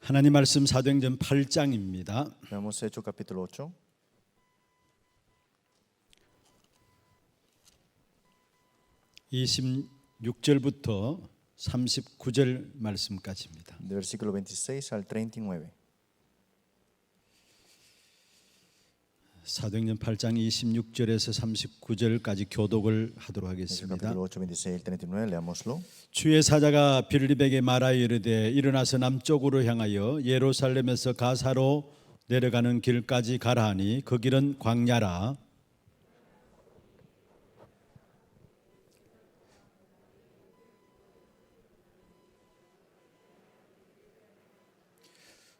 하나님 말씀 사도행전 8장입니다. Veamos Hechos capítulo 8. (26절부터 39절) 말씀까지입니다. De versículo 26 al 39. 사도행전 8장 26절에서 39절까지 교독을 하도록 Hechos 하겠습니다. capítulo 8, 26 al 39, leámoslo. 주의 사자가 빌립에게 말하여 이르되 일어나서 남쪽으로 향하여 예루살렘에서 가사로 내려가는 길까지 가라 하니 그 길은 광야라.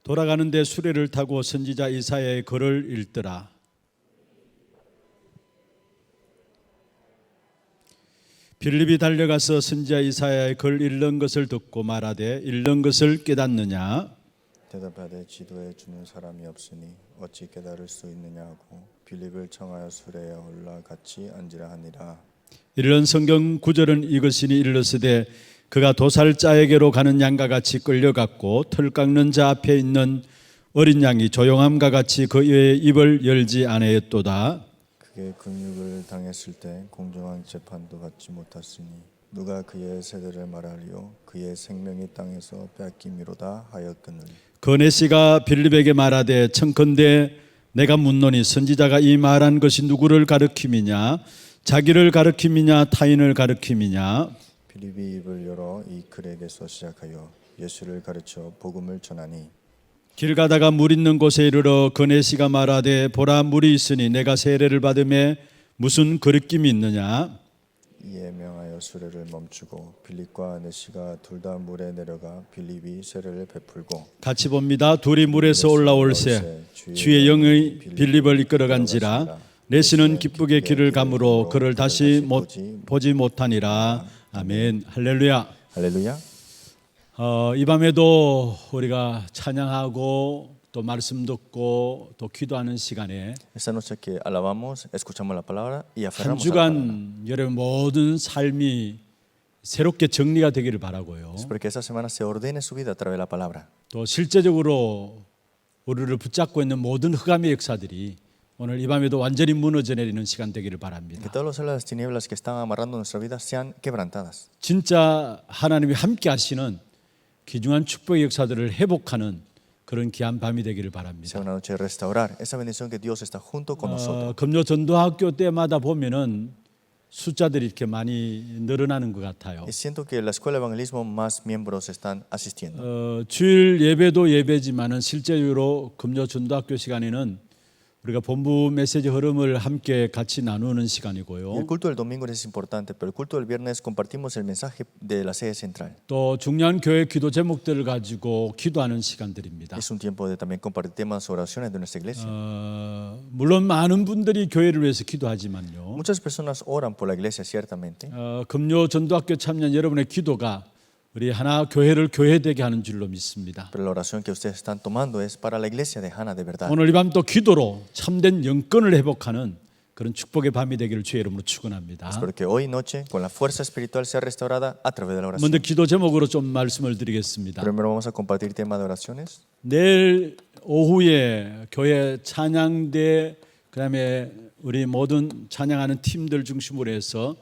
돌아가는데 수레를 타고 선지자 이사야의 글을 읽더라. 빌립이 달려가서 선지자 이사야의 글 읽는 것을 듣고 말하되 읽는 것을 깨닫느냐? 대답하되 지도해 주는 사람이 없으니 어찌 깨달을 수 있느냐 하고 빌립을 청하여 수레에 올라 같이 앉으라 하니라. 이런 성경 구절은 이것이니 일렀으되 그가 도살자에게로 가는 양과 같이 끌려갔고 털 깎는 자 앞에 있는 어린 양이 조용함과 같이 그의 입을 열지 아니하였도다. 그의 근육을 당했을 때 공정한 재판도 받지 못하시니 누가 그의 세대를 말하리요 그의 생명이 땅에서 빼앗김이로다 하였거늘. 거네시가 빌립에게 말하되 청컨대 내가 묻노니 선지자가 이 말한 것이 누구를 가르킴이냐? 자기를 가르킴이냐 타인을 가르킴이냐? 빌립이 입을 열어 이 글에게서 시작하여 예수를 가르쳐 복음을 전하니 길 가다가 물 있는 곳에 이르러 거네시가 말하되 보라 물이 있으니 내가 세례를 받음에 무슨 거리낌이 있느냐? 이에 명하여 수레를 멈추고 빌립과 네시가 둘 다 물에 내려가 빌립이 세례를 베풀고 같이 봅니다. 둘이 물에서 올라올세 주의 영의 빌립을 이끌어간지라 내시는 기쁘게 길을 가므로 그를 다시 보지 못하니라. 아멘. 할렐루야. 할렐루야. 이 밤에도 우리가 찬양하고 또 말씀 듣고 또 기도하는 시간에 Esta noche que alabamos, escuchamos la palabra y 한 aferramos a la palabra. 주간 여러분 모든 삶이 새롭게 정리가 되기를 바라고요. Espero que esta semana se ordene su vida a través de la palabra. 또 실제적으로 우리를 붙잡고 있는 모든 흑암의 역사들이 오늘 이 밤에도 완전히 무너져 내리는 시간 되기를 Que 바랍니다. todos los de las tinieblas que están amarrando nuestra vida sean quebrantadas. 진짜 하나님이 함께 하시는 귀중한 축복의 역사들을 회복하는 그런 귀한 밤이 되기를 바랍니다. Sea una noche de restaurar esa bendición que Dios está junto con nosotros. 금요 전도학교 때마다 보면은 숫자들이 이렇게 많이 늘어나는 것 같아요. Y siento que en la escuela de evangelismo más miembros están asistiendo. 주일 예배도 예배지만은 실제로 금요 전도학교 시간에는 우리가 본부 메시지 흐름을 함께 같이 나누는 Y 시간이고요. el culto del domingo es importante, pero el culto del viernes compartimos el mensaje de la sede central. 또 중요한 교회 기도 제목들을 가지고 기도하는 시간들입니다. Es un tiempo de también compartir temas, oraciones de nuestra iglesia. 물론 많은 분들이 교회를 위해서 기도하지만요. Muchas personas oran por la iglesia, ciertamente. 금요 전도학교 참여한 여러분의 기도가 우리 하나 교회를 교회되게 하는 줄로 믿습니다. Pero la oración que ustedes están tomando es para la iglesia de Hana de verdad. 오늘 이 밤 또 기도로 참된 영권을 회복하는 그런 축복의 밤이 되기를 주의 이름으로 축원합니다. Espero que hoy noche, con la fuerza espiritual, sea restaurada a través de la oración. 먼저 기도 제목으로 좀 말씀을 드리겠습니다. Primero vamos a compartir tema de oraciones. 내일 오후에 교회 찬양대 그다음에 우리 모든 찬양하는 팀들 중심으로 해서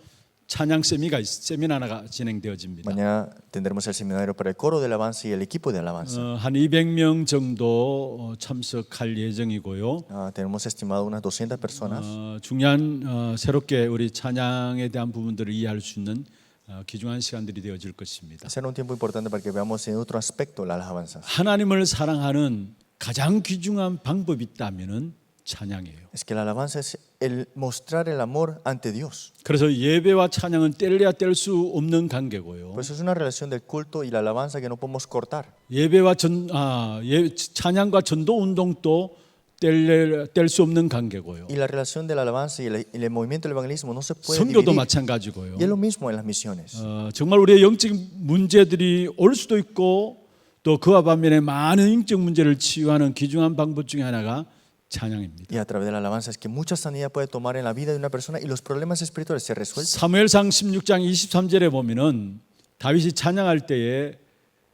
찬양 세미나가 진행되어집니다. Mañana tendremos el seminario para el coro de alabanza y el equipo de alabanza. 한 200명 정도 참석할 예정이고요. Tenemos estimado unas 200 personas. 중요한 새롭게 우리 찬양에 대한 부분들을 이해할 수 있는 귀중한 시간들이 되어질 것입니다. Será un tiempo importante para que veamos en otro aspecto las alabanzas. 하나님을 사랑하는 가장 귀중한 방법이 있다면은 찬양이에요. Es que la alabanza es el mostrar el amor ante Dios. 그래서 예배와 찬양은 뗄래야 뗄 수 없는 관계고요. Por eso es una relación del culto y la alabanza que no podemos cortar. 찬양과 전도 운동도 뗄 수 없는 관계고요. Y la relación de la alabanza y el movimiento del evangelismo no se puede 선교도 dividir. 마찬가지고요. Y es lo mismo en las misiones. 정말 우리의 영적 문제들이 올 수도 있고 또 그와 반면에 많은 영적 문제를 치유하는 귀중한 방법 중에 하나가 찬양입니다. Y a través de la alabanza es que mucha sanidad puede tomar en la vida de una persona y los problemas espirituales se resuelven. 사무엘상 16장 23절에 보면은 다윗이 찬양할 때에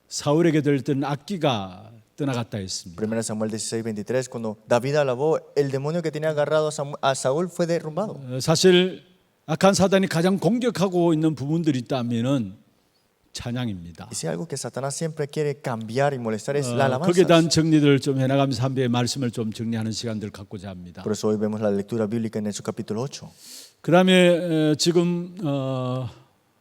사울에게 들렸던 악기가 떠나갔다 했습니다. 1 Samuel 16:23, cuando David alabó, el demonio que tenía agarrado a Saúl fue derrumbado. 사실 악한 사단이 가장 공격하고 있는 부분들이 있다면은 찬양입니다. Y si algo que Satanás siempre quiere cambiar y molestar es la 거기에 alabanza. 대한 정리들을 좀 해나가면서 한 배의 말씀을 좀 정리하는 시간들을 갖고자 합니다. Por eso hoy vemos la lectura bíblica en Hechos capítulo 8. 그 다음에 지금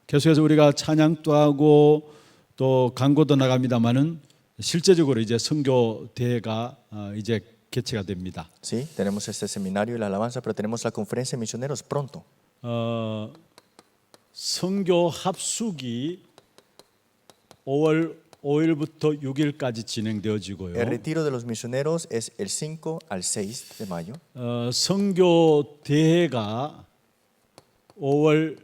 계속해서 우리가 찬양도 하고 또 광고도 나갑니다만은 실제적으로 이제 선교 대회가 이제 개최가 됩니다. Sí, tenemos este seminario y la alabanza, pero tenemos la conferencia de misioneros pronto. 선교 합숙이 5월 5일부터 6일까지 진행되어지고요. El retiro de los misioneros es el 5 al 6 de mayo. 선교 대회가 5월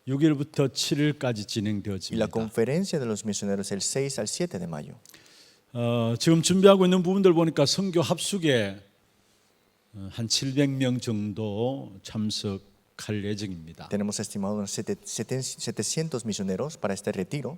6일부터 7일까지 Y la 진행되어집니다. conferencia de los misioneros el 6 al 7 de mayo. 지금 준비하고 있는 부분들 보니까 선교 합숙에 한 700명 정도 참석할 예정입니다. Tenemos estimado unos 700 misioneros para este retiro.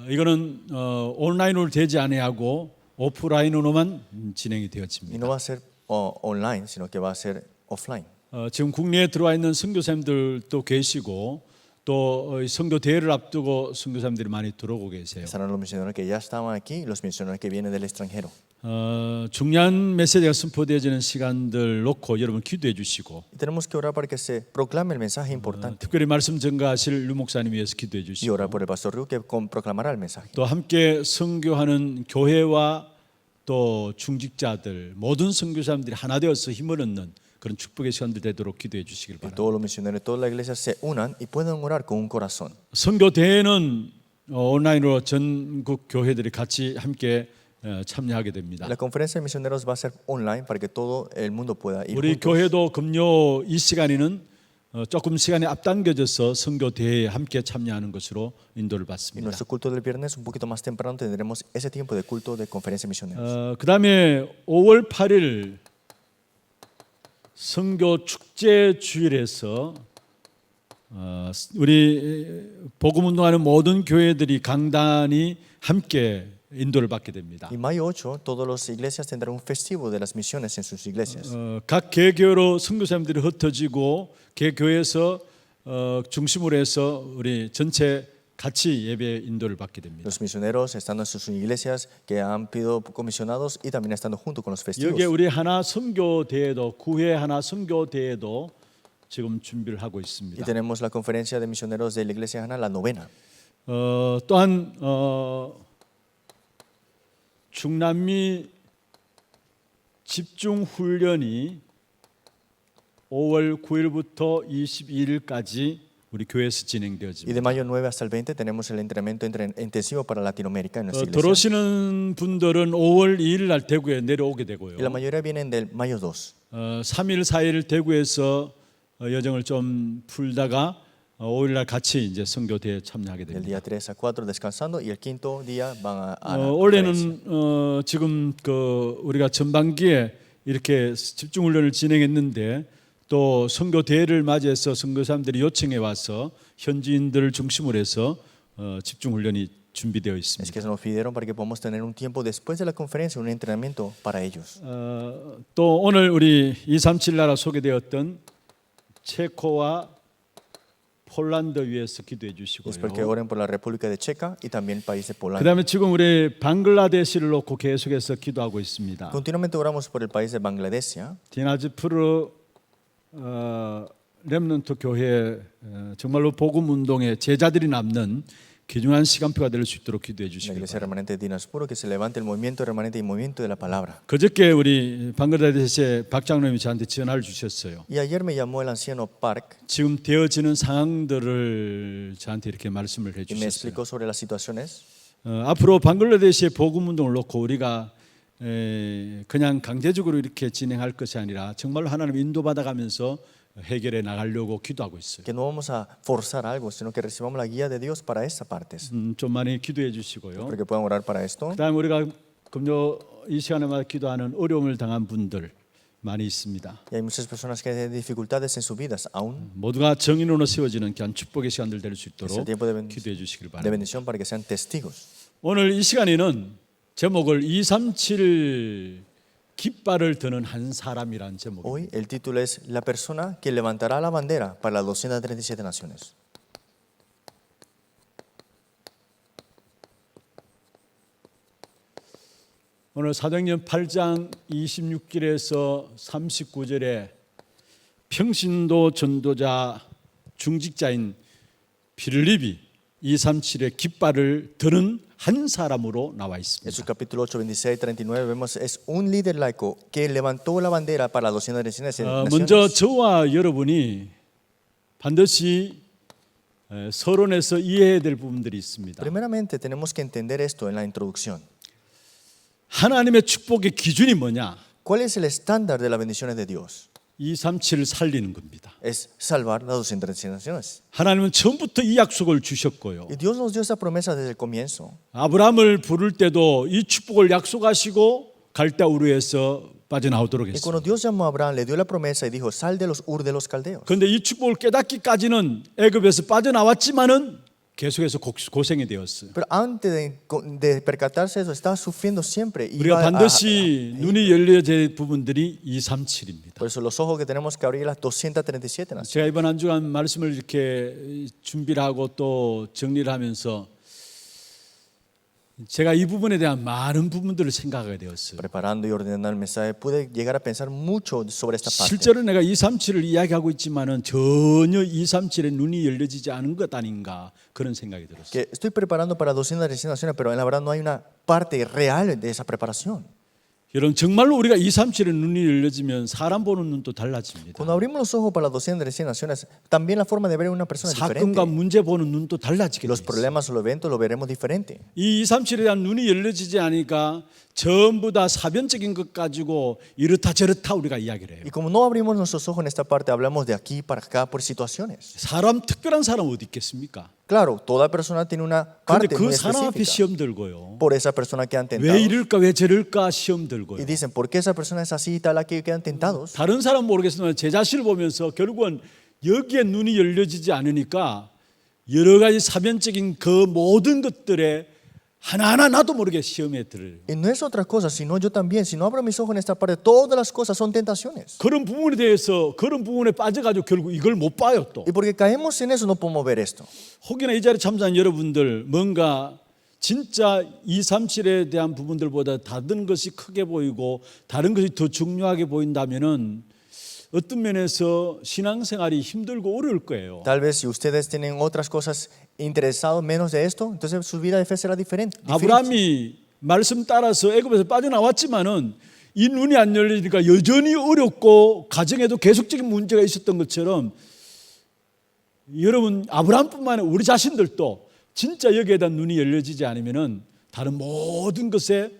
이거는 온라인으로 되지 아니하고 오프라인으로만 진행이 Y 되어집니다. no va a ser online, sino que va a ser offline. 지금 국내에 들어와 있는 선교사님들도 계시고 또 선교 대회를 앞두고 선교사님들이 많이 들어오고 계세요. Estarán los misioneros que ya estaban aquí y los misioneros que vienen del extranjero. 중요한 메시지가 선포되어지는 시간들 놓고 여러분 기도해 주시고 Y tenemos que orar para que se proclame el mensaje importante. 특별히 말씀 전가하실 류 목사님 위해서 기도해 Y 주시고 orar por el pastor Ryu que proclamará el mensaje. 또 함께 선교하는 교회와 또 중직자들 모든 선교사님들이 하나 되어서 힘을 얻는 그런 축복의 시간들 되도록 기도해 주시길 Que 바랍니다. todos los misioneros, toda la iglesia se unan y puedan orar con un corazón. 선교 대회는 온라인으로 전국 교회들이 같이 함께 참여하게 됩니다. La conferencia de misioneros va a ser online para que todo el mundo pueda ir 우리 juntos. 교회도 금요 이 시간에는 조금 시간이 앞당겨져서 선교 대회에 함께 참여하는 것으로 인도를 Y 받습니다. nuestro culto del viernes un poquito más temprano tendremos ese tiempo de culto de conferencia de misioneros. 그다음에 5월 8일 선교 축제 주일에서 우리 복음 운동하는 모든 교회들이 강단이 함께 인도를 받게 됩니다. Y mayo 8 todas las iglesias tendrán un festivo de las misiones en sus iglesias. 각 개교로 선교사님들이 흩어지고 개교에서 중심으로 해서 우리 전체 같이 예배 인도를 받게 됩니다. Los misioneros estando en sus iglesias que han sido comisionados y también estando junto con los festivos. 여기에 우리 하나 선교 대회도 구회 하나 선교 대회도 지금 준비를 하고 Y 있습니다. tenemos la conferencia de misioneros de la iglesia Hana, la novena. 또한 중남미 집중 훈련이 5월 9일부터 22일까지 우리 교회에서 Y 진행되어집니다. de mayo 9 hasta el 20 tenemos el entrenamiento intensivo para Latinoamérica en nuestra iglesia. 들어오시는 분들은 5월 2일 날 대구에 내려오게 되고요. Y la mayoría vienen del mayo 2. 3일 4일 대구에서 여정을 좀 풀다가 5일 날 같이 이제 선교대에 참여하게 Del 됩니다. día 3 a 4 descansando y el quinto día van a la conferencia. 올해는 지금 그 우리가 전반기에 이렇게 집중 훈련을 진행했는데 또 선교 대회를 맞이해서 선교사님들이 요청해 와서 현지인들을 중심으로 해서 집중 훈련이 준비되어 Es 있습니다. que se nos pidieron para que podamos tener un tiempo después de la conferencia, un entrenamiento para ellos. 또 오늘 우리 237 나라 소개되었던 체코와 폴란드 위해서 기도해 Y espero que 주시고요. oren por la República de Checa y también el país de Polonia. 그다음에 지금 우리 방글라데시를 놓고 계속해서 기도하고 있습니다. Continuamente oramos por el país de Bangladesh. 디나즈푸르 렘넌트 교회 정말로 복음 운동의 제자들이 남는 귀중한 시간표가 될 수 있도록 기도해 La 주시기 iglesia 바랍니다. remanente de Dinaspuro, que se levante el movimiento remanente y movimiento de la palabra. 그저께 우리 방글라데시의 박 장로님이 저한테 전화를 주셨어요. Y ayer me llamó el anciano Park 지금 되어지는 상황들을 저한테 이렇게 말씀을 y me 해주셨어요. explicó sobre las situaciones. 앞으로 방글라데시의 복음 운동을 놓고 우리가 그냥 강제적으로 이렇게 진행할 것이 아니라 정말로 하나님 인도받아가면서 해결해 나가려고 기도하고 있어요. Que no vamos a forzar algo, sino que recibamos la guía de Dios para esta parte. 좀 많이 기도해 주시고요. Para que puedan orar para esto. 그다음 우리가 금요 이 시간에마다 기도하는 어려움을 당한 분들 많이 있습니다. Y hay muchas personas que tienen dificultades en sus vidas aún. 모두가 정인으로 세워지는 귀한 축복의 시간들 될 수 Es el 있도록 tiempo 기도해 주시길 de 바랍니다. bendición para que sean testigos. 오늘 이 시간에는 제목을 237 깃발을 드는 한 사람이란 제목입니다. Hoy el título es La persona que levantará la bandera para las 237 naciones. 오늘 사도행전 8장 26절에서 39절에 평신도 전도자 중직자인 빌립이 237의 깃발을 드는 한 사람으로 나와 En su 있습니다. capítulo 8, 26, 39 vemos es un líder laico que levantó la bandera para las 237 먼저 naciones. 저와 여러분이 반드시 서론에서 이해해야 될 부분들이 있습니다. Primeramente tenemos que entender esto en la introducción. 하나님의 축복의 기준이 뭐냐? ¿Cuál es el estándar de las bendiciones de Dios? 237을 살리는 겁니다. Es salvar las 237 naciones. 하나님은 처음부터 이 약속을 주셨고요. Y Dios nos dio esa promesa desde el comienzo. 아브라함을 부를 때도 이 축복을 약속하시고 갈대 우르에서 빠져나오도록 Y 했습니다. cuando Dios llamó a Abraham, le dio la promesa y dijo, sal de los Ur de los Caldeos. 그런데 이 축복을 깨닫기까지는 애굽에서 빠져나왔지만은 계속해서 고생이 되었어요. Pero antes de percatarse de eso, estaba sufriendo siempre. 우리가 반드시 눈이 열려질 부분들이 237입니다. Por eso los ojos que tenemos que abrir las 237 naciones. 제가 이번 한 주간 말씀을 이렇게 준비를 하고 또 정리를 하면서 제가 이 부분에 대한 많은 부분들을 생각하게 되었어요. Preparando y ordenando el mensaje, pude llegar a pensar mucho sobre esta parte. 실제로 내가 237을 이야기하고 있지만은 전혀 237에 눈이 열려지지 않은 것 아닌가 그런 생각이 들었어요. Que estoy preparando para 237 naciones, pero en la verdad no hay una parte real de esa preparación. 여러분 정말로 우리가 237에 눈이 열려지면 사람 보는 눈도 달라집니다. Cuando abrimos los ojos para las 237 naciones, también la forma de ver a una persona es diferente. 사건과 문제 보는 눈도 달라지게 Los 돼요. problemas o los eventos los veremos diferente. 이 237에 대한 눈이 열려지지 않으니까 전부 다 사변적인 것 가지고 이렇다 저렇다 우리가 이야기를 해요. Y como no abrimos nuestros ojos en esta parte, hablamos de aquí para acá por situaciones. 사람 특별한 사람 어디 있겠습니까? Claro, toda persona tiene una 그런데 parte 그 muy 사람 앞에 específica. 시험 들고요. Por esa persona quedan 왜 tentados. 이럴까 왜 저럴까 시험 들고요. Y dicen, ¿por qué esa persona es así y tal? Aquí quedan tentados. 다른 사람 모르겠지만 제 자신을 보면서 결국은 여기에 눈이 열려지지 않으니까 여러 가지 사변적인 그 모든 것들에 하나하나 나도 모르게 시험에 들어요. Y no es otra cosa, sino yo también. Si no abro mis ojos en esta parte, todas las cosas son tentaciones. 그런 부분에 대해서 그런 부분에 빠져가지고 결국 이걸 못 봐요 또. Y porque caemos en eso, no podemos ver esto. 혹여나 이 자리에 참석한 여러분들 뭔가 진짜 237에 대한 부분들보다 다른 것이 크게 보이고 다른 것이 더 중요하게 보인다면은 어떤 면에서 신앙생활이 힘들고 어려울 거예요. Tal vez si ustedes tienen otras cosas interesados menos de esto, entonces su vida de fe será diferente. 아브라함이 말씀 따라서 애굽에서 빠져나왔지만은 이 눈이 안 열리니까 여전히 어렵고 가정에도 계속적인 문제가 있었던 것처럼 여러분 아브라함뿐만 아니라 우리 자신들도 진짜 여기에 대한 눈이 열려지지 않으면은 다른 모든 것에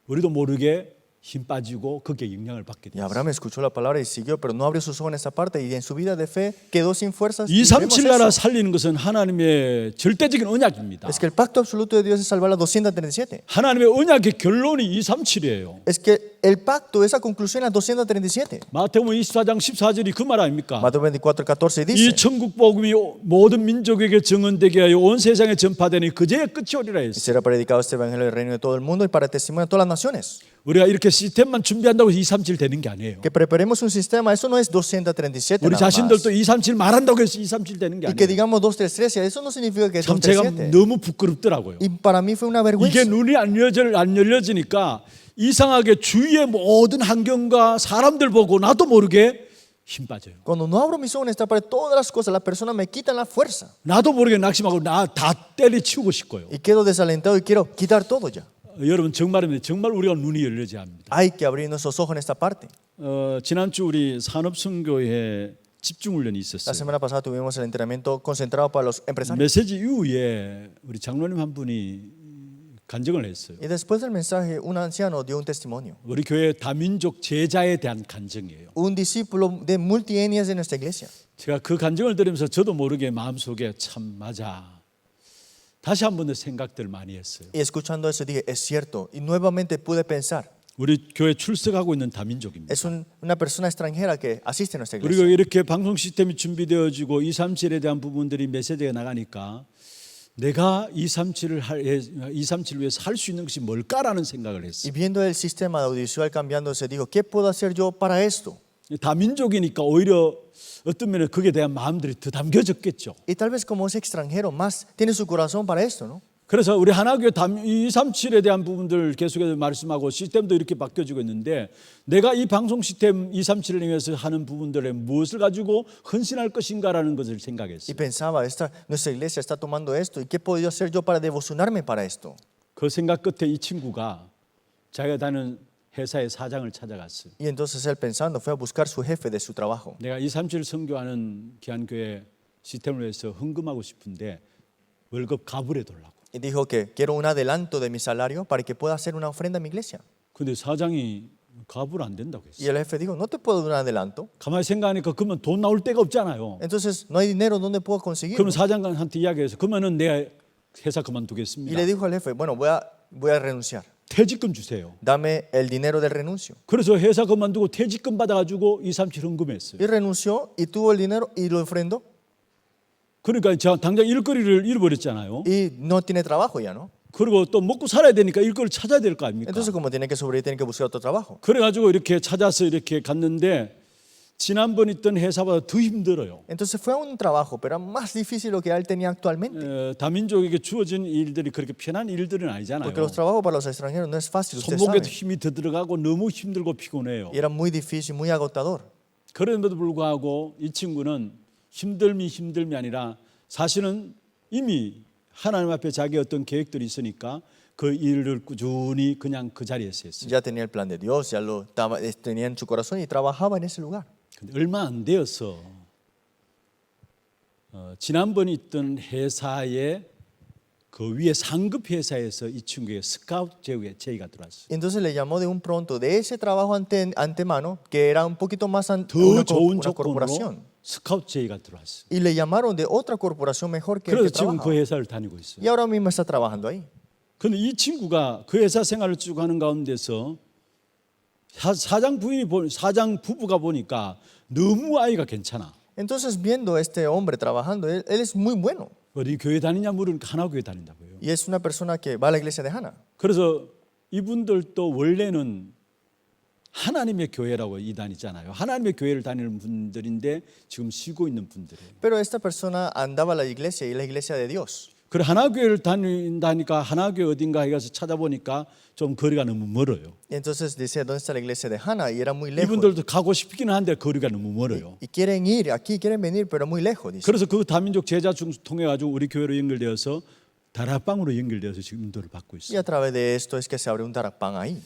우리도 모르게 힘 빠지고 거기에 영향을 받게 Y 돼요. Abraham escuchó la palabra y siguió, pero no abrió sus ojos en esa parte y en su vida de fe quedó sin fuerzas. Y vemos 237 나라 eso. 살리는 것은 하나님의 절대적인 언약입니다. Es que el pacto absoluto de Dios es salvar las 237. 하나님의 언약의 결론이 237이에요. Es que el pacto, esa conclusión es las 237. 마태복음 24장 14절이 그 말 아닙니까? Mateo 24:14 이 dice, 천국 복음이 모든 민족에게 증언되게 하여 온 세상에 전파되니 그제야 끝이 오리라 y 했어요. será predicado este evangelio del reino de todo el mundo y para testimonio de todas las naciones. 우리가 이렇게 시스템만 준비한다고 237 되는 게 아니에요. Que preparemos un sistema, eso no es 237 우리 nada más. 자신들도 237 말한다고 해서 237 되는 게 Y que 아니에요. digamos 233, eso no significa que es 참 제가 237. 너무 부끄럽더라고요. Y para mí fue una 이게 vergüenza. 눈이 안 열려지니까 이상하게 주위의 모든 환경과 사람들 보고 나도 모르게 힘 빠져요. Cuando no abro mis ojos en esta parte, todas las cosas, las personas me quitan la fuerza. 나도 모르게 낙심하고 나 다 때려치우고 싶고요. Y quedo desalentado y quiero quitar todo ya. 여러분 정말입니다. 정말 우리가 눈이 열려야 합니다. Hay que abrir nuestros ojos en esta parte. 지난주 우리 산업선교회 집중훈련이 La 있었어요. semana pasada tuvimos el entrenamiento concentrado para los empresarios. 메시지 이후에 우리 장로님 한 분이 간증을 했어요. Y después del mensaje, un anciano dio un testimonio. 우리 교회 다민족 제자에 대한 간증이에요. Un discípulo de multietnias de nuestra iglesia. 제가 그 간증을 들으면서 저도 모르게 마음속에 참 맞아. 다시 한 번 더 생각들 많이 했어요. Y escuchando eso dije, es cierto. Y nuevamente pude pensar, 우리 교회 출석하고 있는 다민족입니다. es una persona extranjera que asiste a nuestra 그리고 iglesia. 이렇게 방송 시스템이 준비되어지고 237에 대한 부분들이 메시지가 나가니까 내가 237을 위해서 할 수 있는 것이 뭘까라는 생각을 Y 했어요. viendo el sistema audiovisual cambiándose, dijo, ¿qué puedo hacer yo para esto? 다민족이니까 오히려 어떤 면에 그에 대한 마음들이 더 담겨졌겠죠. Y tal vez como es extranjero, más tiene su corazón para esto, ¿no? 그래서 우리 하나교회 237에 대한 부분들 계속해서 말씀하고 시스템도 이렇게 바뀌어지고 있는데 내가 이 방송 시스템 237을 위해서 하는 부분들에 무엇을 가지고 헌신할 것인가라는 것을 Y 생각했어요. pensaba, nuestra iglesia está tomando esto, ¿y qué puedo hacer yo para devocionarme para esto? 그 생각 끝에 이 친구가 자기가 다니는 회사의 사장을 찾아갔어요. Y entonces él pensando fue a buscar su jefe de su trabajo. 내가 237 선교하는 기한교회 시스템을 위해서 헌금하고 싶은데 월급 가불해달라고. Y dijo que quiero un adelanto de mi salario para que pueda hacer una ofrenda a mi iglesia. 근데 사장이 가불 안 된다고 Y 했어요. el jefe dijo, no te puedo dar un adelanto. 가만히 생각하니까 그러면 돈 나올 데가 없잖아요. Entonces no hay dinero, ¿dónde puedo conseguir? 그럼 사장한테 이야기해서 그러면은 내가 회사 Y 그만두겠습니다. le dijo al jefe, bueno, voy a renunciar. 퇴직금 주세요. Dame el dinero del renuncio. 그래서 회사 그만두고 퇴직금 받아가지고 237 헌금했어요. Y renunció y tuvo el dinero y lo ofrendó. 그러니까 당장 일거리를 잃어버렸잖아요. Y no tiene trabajo ya, ¿no? 그리고 또 먹고 살아야 되니까 일거리를 찾아야 될 거 아닙니까? Entonces como tiene que sobrevivir, tiene que buscar otro trabajo. 그래가지고 이렇게 찾아서 이렇게 갔는데 지난번 있던 회사보다 더 힘들어요. Entonces fue a un trabajo, pero era más difícil lo que él tenía actualmente. 다민족에게 주어진 일들이 그렇게 편한 일들은 아니잖아요. Porque los trabajos para los extranjeros no es fácil, usted 손목에도 sabe. 힘이 더 들어가고 너무 힘들고 피곤해요. Y era muy difícil, muy agotador. 그런데도 불구하고 이 친구는 힘듦이 아니라 사실은 이미 하나님 앞에 자기 어떤 계획들이 있으니까 그 일을 꾸준히 그냥 그 자리에서 했어요. Ya tenía el plan de Dios, ya lo tenía en su corazón y trabajaba en ese lugar. 근데 얼마 안 되어서 지난번 있던 회사의 그 위에 상급 회사에서 이 친구의 스카우트 제의가 들어왔어요. Entonces le llamó de un pronto de ese trabajo antemano, que era un poquito más 더 좋은 una 조건으로 corporación. 스카우트 제의가 들어왔어요. Y le llamaron de otra corporación mejor que el 그래서 que 지금 그 trabajaba. 회사를 다니고 있어요. Y ahora mismo está trabajando ahí. 근데 이 친구가 그 회사 생활을 쭉 하는 가운데서 사장 부부가 보니까 너무 아이가 괜찮아. Entonces viendo a este hombre trabajando, él es muy bueno. 어디 교회 다니냐 물으니까 하나교회 다닌다고요. Y es una persona que va a la iglesia de Hannah. 그래서 이분들도 원래는 하나님의 교회라고 다니잖아요. 하나님의 교회를 다니는 분들인데 지금 쉬고 있는 분들이에요. Pero esta persona andaba a la iglesia y la iglesia de Dios. 그래 하나교회를 다닌다니까 하나교회 어딘가에 가서 찾아보니까 좀 거리가 너무 멀어요. Y entonces dice, ¿dónde está la iglesia de Hannah? Y era muy lejos. 이분들도 가고 싶기는 한데 거리가 너무 멀어요. Y quieren ir, aquí quieren venir, pero muy lejos, dice. 그래서 그 다민족 제자 중 통해 가지고 우리 교회로 연결되어서 다락방으로 연결되어서 지금 인도를 받고 Y 있어요. a través de esto es que se abre un tarapán ahí.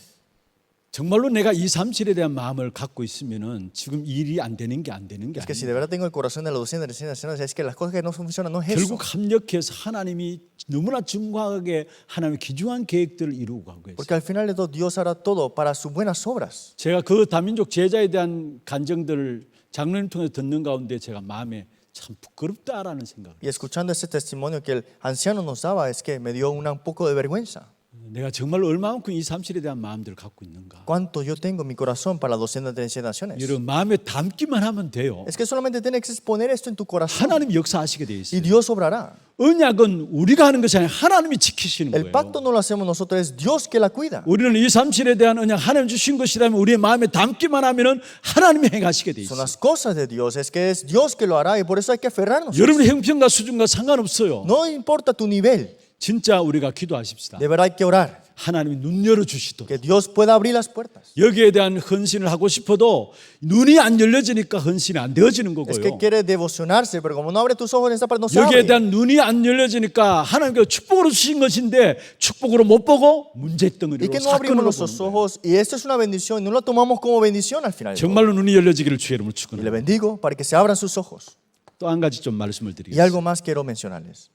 정말로 내가 237에 대한 마음을 갖고 있으면은 지금 일이 안 되는 게 Es que si 아니에요. de verdad tengo el corazón de la docena de naciones, es que las cosas que no funcionan no es eso. 결국 합력해서 하나님이 너무나 정확하게 하나님의 귀중한 계획들을 이루고 가고 있어요. Porque al final de todo, Dios hará todo para sus buenas obras. 제가 그 다민족 제자에 대한 간증들을 장로님 통해서 듣는 가운데 제가 마음에 참 부끄럽다라는 생각을. Y escuchando ese testimonio que el anciano nos daba, es que me dio un poco de vergüenza. 내가 정말로 얼마만큼 237에 대한 마음들을 갖고 있는가. ¿Cuánto yo tengo en mi corazón para la docena de naciones? 여러분 마음에 담기만 하면 돼요. Es que solamente tienes que exponer esto en tu corazón 하나님 역사하시게 돼 y 있어요. Dios obrará. 언약은 우리가 하는 것이 아니라 하나님이 지키시는 El pacto 거예요. no lo hacemos nosotros, es Dios que la cuida. 우리는 237에 대한 언약 하나님 주신 것이라면 우리의 마음에 담기만 하면은 하나님이 행하시게 돼 Son 있어요. las cosas de Dios, es que es Dios que lo hará y por eso hay que aferrarnos. 여러분의 형편과 수준과 상관없어요. No importa tu nivel, 진짜 우리가 기도하십시다. de verdad hay que orar. 하나님이 눈 열어 주시도록. Que Dios pueda abrir las puertas. 여기에 대한 헌신을 하고 싶어도 눈이 안 열려지니까 헌신이 안 되어지는 Es que 거고요. quiere devocionarse, pero como no abre tus ojos en esta parte, no se 여기에 abre. 대한 눈이 안 열려지니까 하나님께서 축복으로 주신 것인데 축복으로 못 보고 Y 문제덩어리로 que no abrimos 사건으로 nuestros 보는 거예요. ojos y esto es una bendición y no lo tomamos como bendición al final. 정말로 눈이 열려지기를 주의 이름으로 Y le 축원합니다. bendigo para que se abran sus ojos. 또 한 가지 좀 말씀을 Y 드리겠습니다. algo más quiero mencionarles.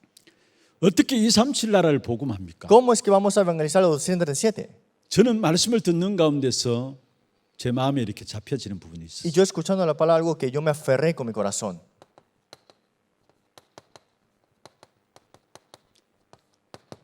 어떻게 237 나라를 복음합니까? ¿Cómo es que vamos a evangelizar los 237? 저는 말씀을 듣는 가운데서 제 마음에 이렇게 잡혀지는 부분이 Y 있어요. yo escuchando la palabra, algo que yo me aferré con mi corazón.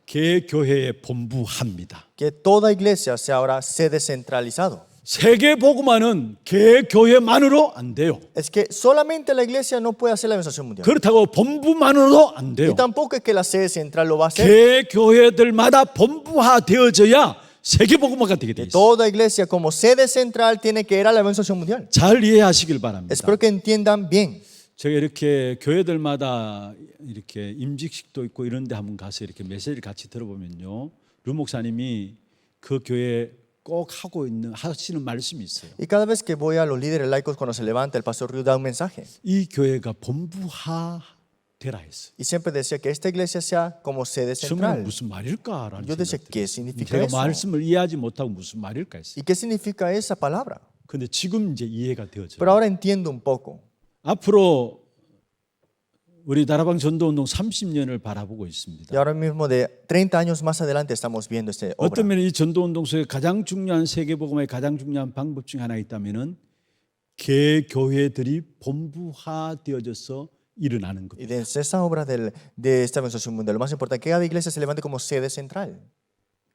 개교회에 본부합니다. Que toda iglesia sea ahora sede centralizado. 세계 복음화는 개교회만으로 안 돼요. Es que solamente la iglesia no puede hacer la evangelización mundial. 그렇다고 본부만으로도 안 Y 돼요. tampoco es que la sede central lo va a hacer. 개교회들마다 본부화 되어져야 세계 복음화가 되게 돼 Que 있어요. toda iglesia como sede central tiene que ir a la evangelización mundial. 잘 이해하시길 바랍니다. Espero que entiendan bien. 제가 이렇게 교회들마다 이렇게 임직식도 있고 이런 데 한번 가서 이렇게 메시지를 같이 들어보면요. 루 목사님이 그 교회 꼭 하시는 말씀이 있어요. Y cada vez que voy a los líderes laicos cuando se levanta, el pastor Ryu da un mensaje. 이 교회가 본부화 되라 했어요. Y siempre decía que esta iglesia sea como sede 정말 central. 무슨 말일까라는 Yo decía, 생각이 ¿qué 들어요. significa 제가 eso? 말씀을 이해하지 못하고 무슨 말일까 했어요. ¿Y qué significa esa palabra? 근데 지금 이제 이해가 되어져요. Pero ahora entiendo un poco. 앞으로 우리 다락방 전도운동 30년을 바라보고 있습니다. Y ahora mismo de 30 años más adelante estamos viendo esta obra. 어떤 면에 이 전도운동 속에 가장 중요한 세계복음의 가장 중요한 방법 중 하나 있다면은 개교회들이 본부화되어져서 일어나는 Y 겁니다. desde esa obra de esta evangelización mundial, lo más importante es que cada iglesia se levante como sede central.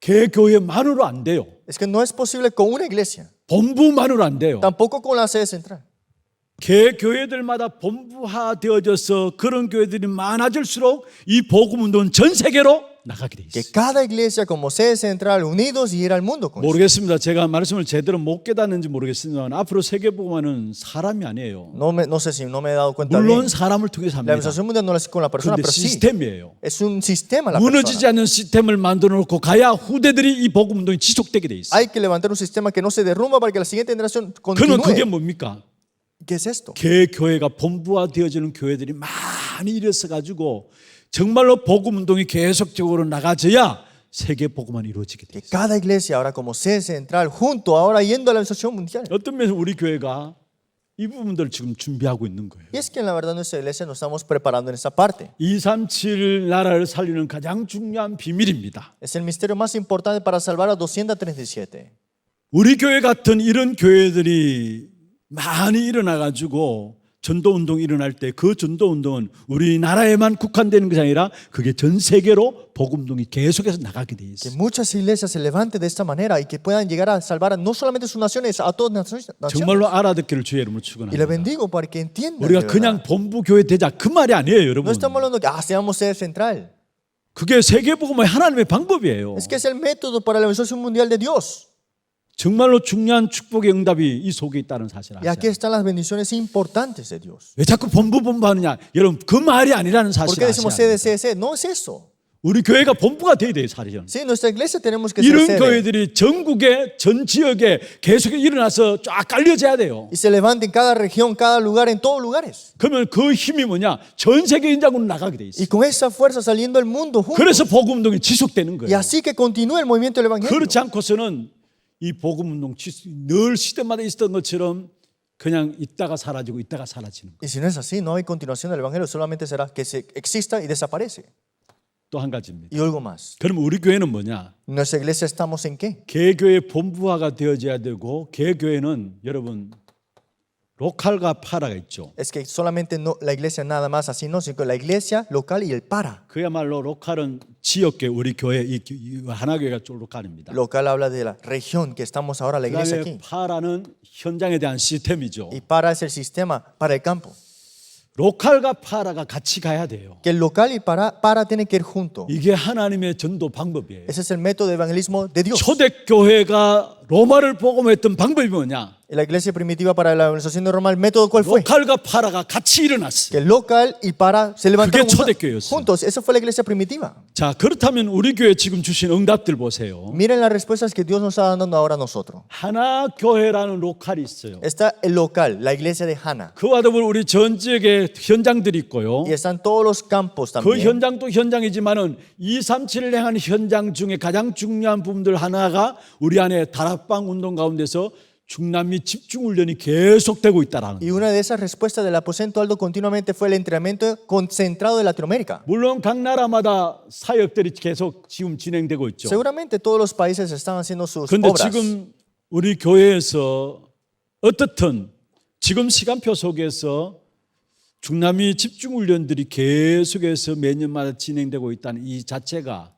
개교회만으로 안 돼요. Es que no es posible con una iglesia, 본부만으로 안 돼요. tampoco con la sede central. 개교회들마다 본부화되어져서 그런 교회들이 많아질수록 이 복음운동은 전 세계로 나가게 돼 Que 있어요. cada iglesia como sede central unidos y ir al mundo con eso. 모르겠습니다. 제가 말씀을 제대로 못 깨닫는지 모르겠지만 앞으로 세계복음화는 사람이 아니에요. No sé si no me he dado cuenta bien. 물론 사람을 통해서 La 합니다. evangelización mundial no la hace con la persona, 그런데 pero sí. 시스템이에요. Es un sistema la 무너지지 persona. 않는 시스템을 만들어 놓고 가야 후대들이 이 복음운동이 지속되게 돼 있어요. Hay que levantar un sistema que no se derrumba para que la siguiente generación 그는 그게 continúe. 뭡니까? ¿Qué es esto? 개교회가 본부화되어지는 교회들이 많이 일어서 가지고 정말로 복음운동이 계속적으로 나가져야 세계 복음만 이루어지게 돼 Que 있어요. cada iglesia ahora como sede central junto ahora yendo a la evangelización mundial. 어떤 면에서 우리 교회가 이 부분들을 지금 준비하고 있는 거예요. Y es que en la verdad nuestra iglesia nos estamos preparando en esa parte. 237 나라를 살리는 가장 중요한 비밀입니다. Es el misterio más importante para salvar a 237. 우리 교회 같은 이런 교회들이 많이 일어나 가지고 전도운동이 일어날 때 그 전도운동은 우리나라에만 국한되는 것이 아니라 그게 전 세계로 복음운동이 계속해서 나가게 돼 Que 있어요. muchas iglesias se levanten de esta manera y que puedan llegar a salvar a no solamente sus naciones, a todas las naciones. 정말로 알아듣기를 주의 이름으로 Y le 축원합니다. bendigo para que entiendan. 우리가 de 그냥 verdad. 본부 교회 되자 그 말이 아니에요, No 여러분. estamos hablando de que seamos sede central. 그게 세계 복음의 하나님의 방법이에요. Es que es el método para la evangelización mundial de Dios. 정말로 중요한 축복의 응답이 이 속에 있다는 사실을 Y aquí 아세요. están las bendiciones importantes de Dios. 왜 자꾸 본부 하느냐? 여러분 그 말이 아니라는 ¿Por 사실을 qué decimos 아셔야 sede, 돼요. sede, sede? No es eso. 우리 교회가 본부가 돼야 돼요, 사실은. Sí, nuestra iglesia tenemos que ser 이런 sede. 교회들이 전국의 전 지역에 계속 일어나서 쫙 깔려져야 돼요. Y se levante en cada región, cada lugar, en todos lugares. 그러면 그 힘이 뭐냐? 전 세계 인장으로 나가게 돼 Y 있어요. con esa fuerza saliendo al mundo juntos. 그래서 복음 운동이 지속되는 Y 거예요. así que continúe el movimiento del evangelio. 그렇지 않고서는 이 복음 운동 늘 시대마다 있었던 것처럼 그냥 있다가 사라지고 있다가 사라지는 거예요. Y si no es así, no hay continuación del evangelio, solamente será que se exista y desaparece. 또 한 가지입니다. Y algo más. 그럼 우리 교회는 뭐냐? ¿Nuestra iglesia estamos en qué? 개교의 본부화가 되어져야 되고 개교회는 여러분 로컬과 파라가 있죠. Es que solamente no, la iglesia nada más así, no, sino que la iglesia local y el para. 그야말로 로컬은 지역계 우리 교회 이 하나교회가 좀 로컬입니다. Local habla de la región que estamos ahora, la iglesia 그다음에 aquí. 파라는 현장에 대한 시스템이죠. Y para es el sistema para el campo. 로컬과 파라가 같이 가야 돼요. Que el local y para tienen que ir juntos. 이게 하나님의 전도 방법이에요. Ese es el método de evangelismo de Dios. 초대교회가 로마를 복음했던 방법이 뭐냐? Y la iglesia primitiva para la evangelización de Roma, el método ¿cuál fue? 로컬과 파라가 같이 일어났어요. Que el local y para se levantaron 그게 초대교회였어요. juntos. Esa fue la iglesia primitiva. 자, 그렇다면 우리 교회 지금 주신 응답들 보세요. Miren las respuestas que Dios nos está dando ahora a nosotros. 하나 교회라는 로컬이 있어요. Está el local, la iglesia de Hannah. 그와 더불어 우리 전 지역에 현장들이 있고요. Y están todos los campos 그 también. 현장도 현장이지만은 237을 향한 현장 중에 가장 중요한 부분들 하나가 우리 안에 다락방 운동 가운데서 중남미 집중 훈련이 계속되고 있다라는 Y 거예요. una de esas respuestas del aposento alto continuamente fue el entrenamiento concentrado de Latinoamérica. 물론 각 나라마다 사역들이 계속 지금 진행되고 있죠. Seguramente todos los países están haciendo sus 그런데 obras. 지금 우리 교회에서 어떻든 지금 시간표 속에서 중남미 집중 훈련들이 계속해서 매년마다 진행되고 있다는 이 자체가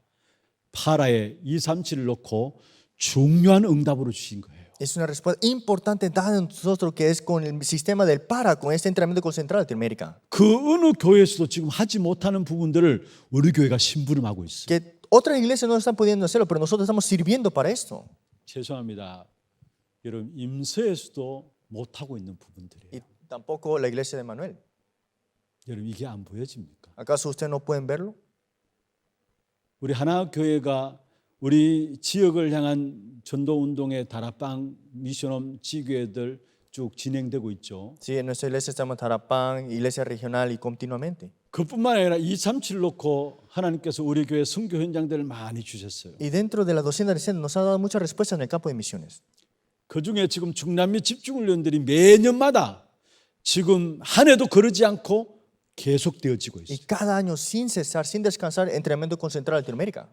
파라에 237을 놓고 중요한 응답으로 주신 거예요. Es una respuesta importante dada a nosotros que es con el sistema del para, con este entrenamiento concentrado de Latinoamérica. 그 어느 교회에서도 지금 하지 못하는 부분들을 우리 교회가 심부름하고 있어요. Que otras iglesias no están pudiendo hacerlo, pero nosotros estamos sirviendo para esto. 죄송합니다. 여러분 임서에서도 못하고 있는 부분들이에요. Y tampoco la iglesia de Manuel. 여러분 이게 안 보여집니까? ¿Acaso ustedes no pueden verlo? 우리 하나교회가 우리 지역을 향한 전도운동의 다락방 미션홈 지교회들 쭉 진행되고 있죠. Sí, en nuestra iglesia estamos en Tarapán, iglesia regional y continuamente. 그뿐만 아니라 237 놓고 하나님께서 우리 교회 선교 현장들을 많이 주셨어요. Y dentro de las 200 nos ha dado muchas respuestas en el campo de misiones. 그중에 지금 중남미 집중훈련들이 매년마다 지금 한 해도 거르지 않고 계속되어지고 Y 있어요. cada año sin cesar, sin descansar, entrenamiento concentrado en Latinoamérica.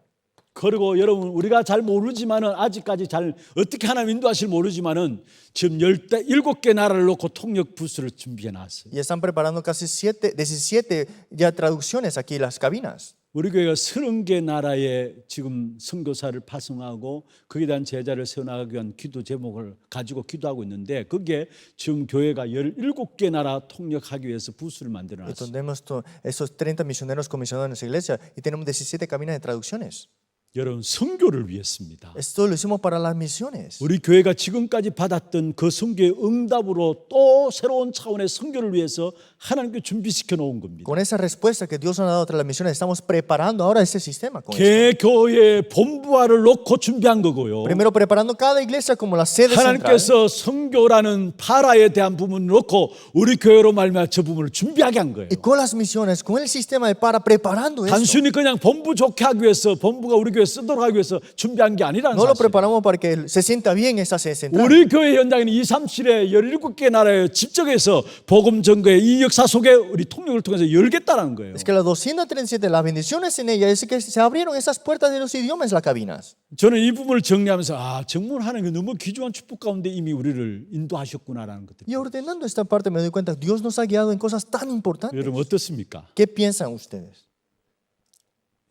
그리고 여러분 우리가 잘 모르지만은 아직까지 잘 어떻게 하나님 인도하실 모르지만은 지금 17개 나라를 놓고 통역 부스를 준비해 놨어요. Y están preparando casi 17 ya traducciones aquí en las cabinas. 우리 교회가 30개 나라에 지금 선교사를 파송하고 거기에 대한 제자를 세워나가기 위한 기도 제목을 가지고 기도하고 있는데 그게 지금 교회가 17개 나라 통역하기 위해서 부스를 만들어 Y 놨어요. tenemos esos 30 misioneros comisionados en nuestra iglesia y tenemos 17 cabinas de traducciones. 여러분 선교를 위해서입니다. Esto lo hicimos para las misiones. 우리 교회가 지금까지 받았던 그 선교의 응답으로 또 새로운 차원의 선교를 위해서 하나님께 준비시켜 놓은 겁니다. Con esa respuesta que Dios nos ha dado tras las misiones, estamos preparando ahora ese sistema. Con esto. 개교의 본부화를 놓고 준비한 거고요. Primero preparando cada iglesia como la sede central. 하나님께서 선교라는 파라에 대한 부분을 놓고 우리 교회로 말미암아 저 부분을 준비하게 한 거예요. Y con las misiones, con el sistema de para, preparando eso. 단순히 그냥 본부 좋게 하기 위해서 본부가 우리 교회 쓰도록 하기 위해서 준비한 게 아니라는 No lo 사실. preparamos para que se sienta bien esa sede central. 우리 교회 현장에는 237의 17개 나라에 집적해서 복음 전거의 이 역사 속에 우리 통역을 통해서 열겠다라는 거예요. Es que las 237, las bendiciones en ella, es que se abrieron esas puertas de los idiomas, las cabinas. 저는 이 부분을 정리하면서 정말 하나님이 너무 귀중한 축복 가운데 이미 우리를 인도하셨구나라는 것들. Y ordenando esta parte me doy cuenta, Dios nos ha guiado en cosas tan importantes. 여러분 어떻습니까? ¿Qué piensan ustedes?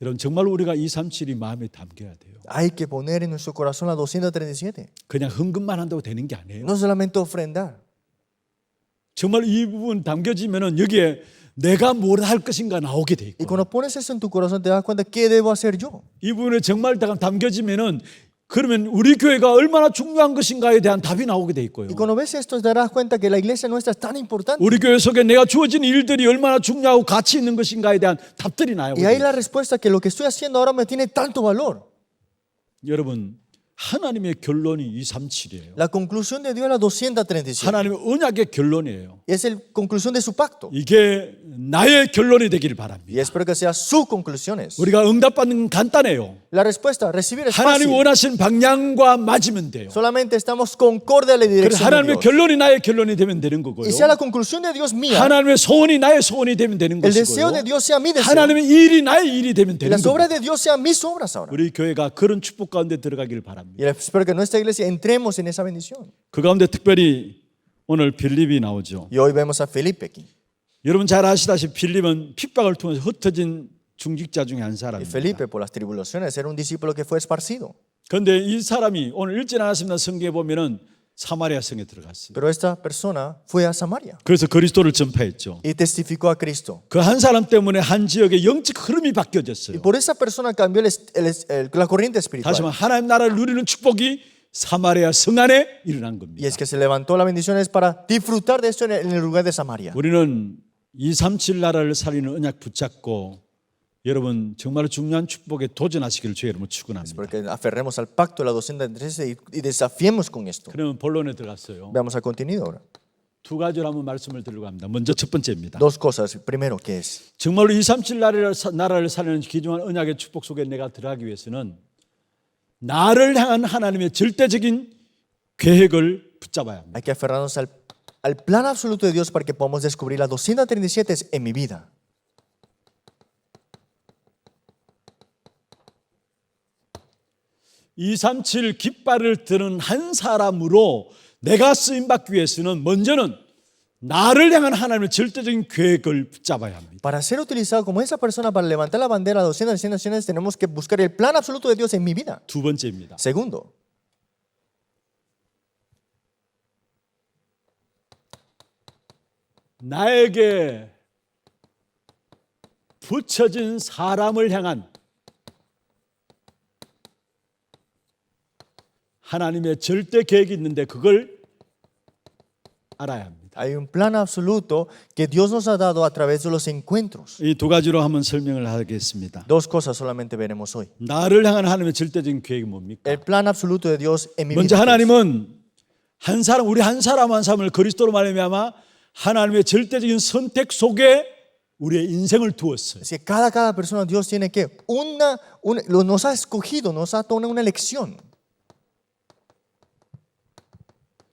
여러분 정말 우리가 237이 마음에 담겨야 돼요. Hay que poner en nuestro corazón la 237. 그냥 헌금만 한다고 되는 게 아니에요. No solamente ofrendar. 정말 이 부분 담겨지면은 여기에 내가 뭘 할 것인가 나오게 돼 Y 있고 cuando pones eso en tu corazón te das cuenta, ¿qué debo hacer yo? 이 부분에 정말 담겨지면은 그러면 우리 교회가 얼마나 중요한 것인가에 대한 답이 나오게 돼 있고요. Y cuando ves esto te darás cuenta que la iglesia nuestra es tan importante. 우리 교회 속에 내가 주어진 일들이 얼마나 중요하고 가치 있는 것인가에 대한 답들이 나오게 Y ahí 돼요. la respuesta que lo que estoy haciendo ahora me tiene tanto valor. 여러분 하나님의 결론이 237이에요. La conclusión de Dios es la 237. 하나님의 언약의 결론이에요. Y es la conclusión de su pacto. 이게 나의 결론이 되기를 Y 바랍니다. espero que sea sus conclusiones. 우리가 응답받는 건 간단해요. La respuesta, recibir es 하나님 fácil. 원하시는 방향과 맞으면 돼요. Solamente estamos concorde a la 그래서 dirección de 하나님의 Dios. 결론이 나의 결론이 되면 되는 거고요. Y sea la conclusión de Dios mía, 하나님의 소원이 나의 소원이 되면 되는 el deseo de 것이고요. Dios sea mi deseo. 하나님의 일이 나의 일이 되면 Y 되는 las obras 거고요. de Dios sean mis obras ahora. 우리 교회가 그런 축복 가운데 들어가기를 바랍니다. Y espero que nuestra iglesia entremos en esa bendición. 그 가운데 특별히 오늘 빌립이 나오죠. Y hoy vemos a Felipe aquí. 여러분 잘 아시다시피 빌립은 핍박을 통해서 흩어진 중직자 중에 한 Y 사람입니다. Felipe, por las tribulaciones, era un discípulo que fue esparcido. 그런데 이 사람이 오늘 읽지 않았습니다. 성경에 보면은 사마리아 성에 들어갔어요. Pero esta persona fue a Samaria 그래서 그리스도를 전파했죠. y testificó a Cristo. 그 한 사람 때문에 한 지역의 영적 흐름이 Y 바뀌어졌어요. por esa persona cambió la corriente 다시 espiritual. 말하면 하나님 나라를 누리는 축복이 사마리아 성 안에 일어난 Y 겁니다. es que se levantó la bendición es para disfrutar de esto en el lugar de Samaria. 우리는 237 나라를 살리는 언약 붙잡고 여러분 정말 중요한 축복에 도전하시기를 주의 이름으로 축원합니다. Porque aferremos al pacto de la 213 y desafiemos con esto. 그러면 본론에 들어갔어요. Veamos al contenido ahora. 두 가지로 한번 말씀을 드리려고 합니다. 먼저 첫 번째입니다. Dos cosas. Primero, ¿qué es? 정말로 237 나라를 살리는 귀중한 언약의 축복 속에 내가 들어가기 위해서는 나를 향한 하나님의 절대적인 계획을 붙잡아야 합니다. Hay que aferrarnos al plan absoluto de Dios para que podamos descubrir las 237 en mi vida. (237) 깃발을 드는 한 사람으로 내가 쓰임받기 위해서는 먼저는 나를 향한 하나님의 절대적인 계획을 붙잡아야 합니다. Para ser utilizado como esa persona para levantar la bandera de 237 naciones, tenemos que buscar el plan absoluto de Dios en mi vida. 두 번째입니다. Segundo, 나에게 붙여진 사람을 향한 하나님의 절대 계획이 있는데 그걸 알아야 합니다. Hay un plan absoluto que Dios nos ha dado a través de los encuentros. 이 두 가지로 한번 설명을 하겠습니다. Dos cosas solamente veremos hoy. 나를 향한 하나님의 절대적인 계획이 뭡니까? El plan absoluto de Dios en mi 먼저 vida. 하나님은 한 사람, 우리 한 사람 한 사람을 그리스도로 말미암아 하나님의 절대적인 선택 속에 우리의 인생을 두었어요. Es que cada persona Dios tiene que nos ha escogido, nos ha tomado una elección.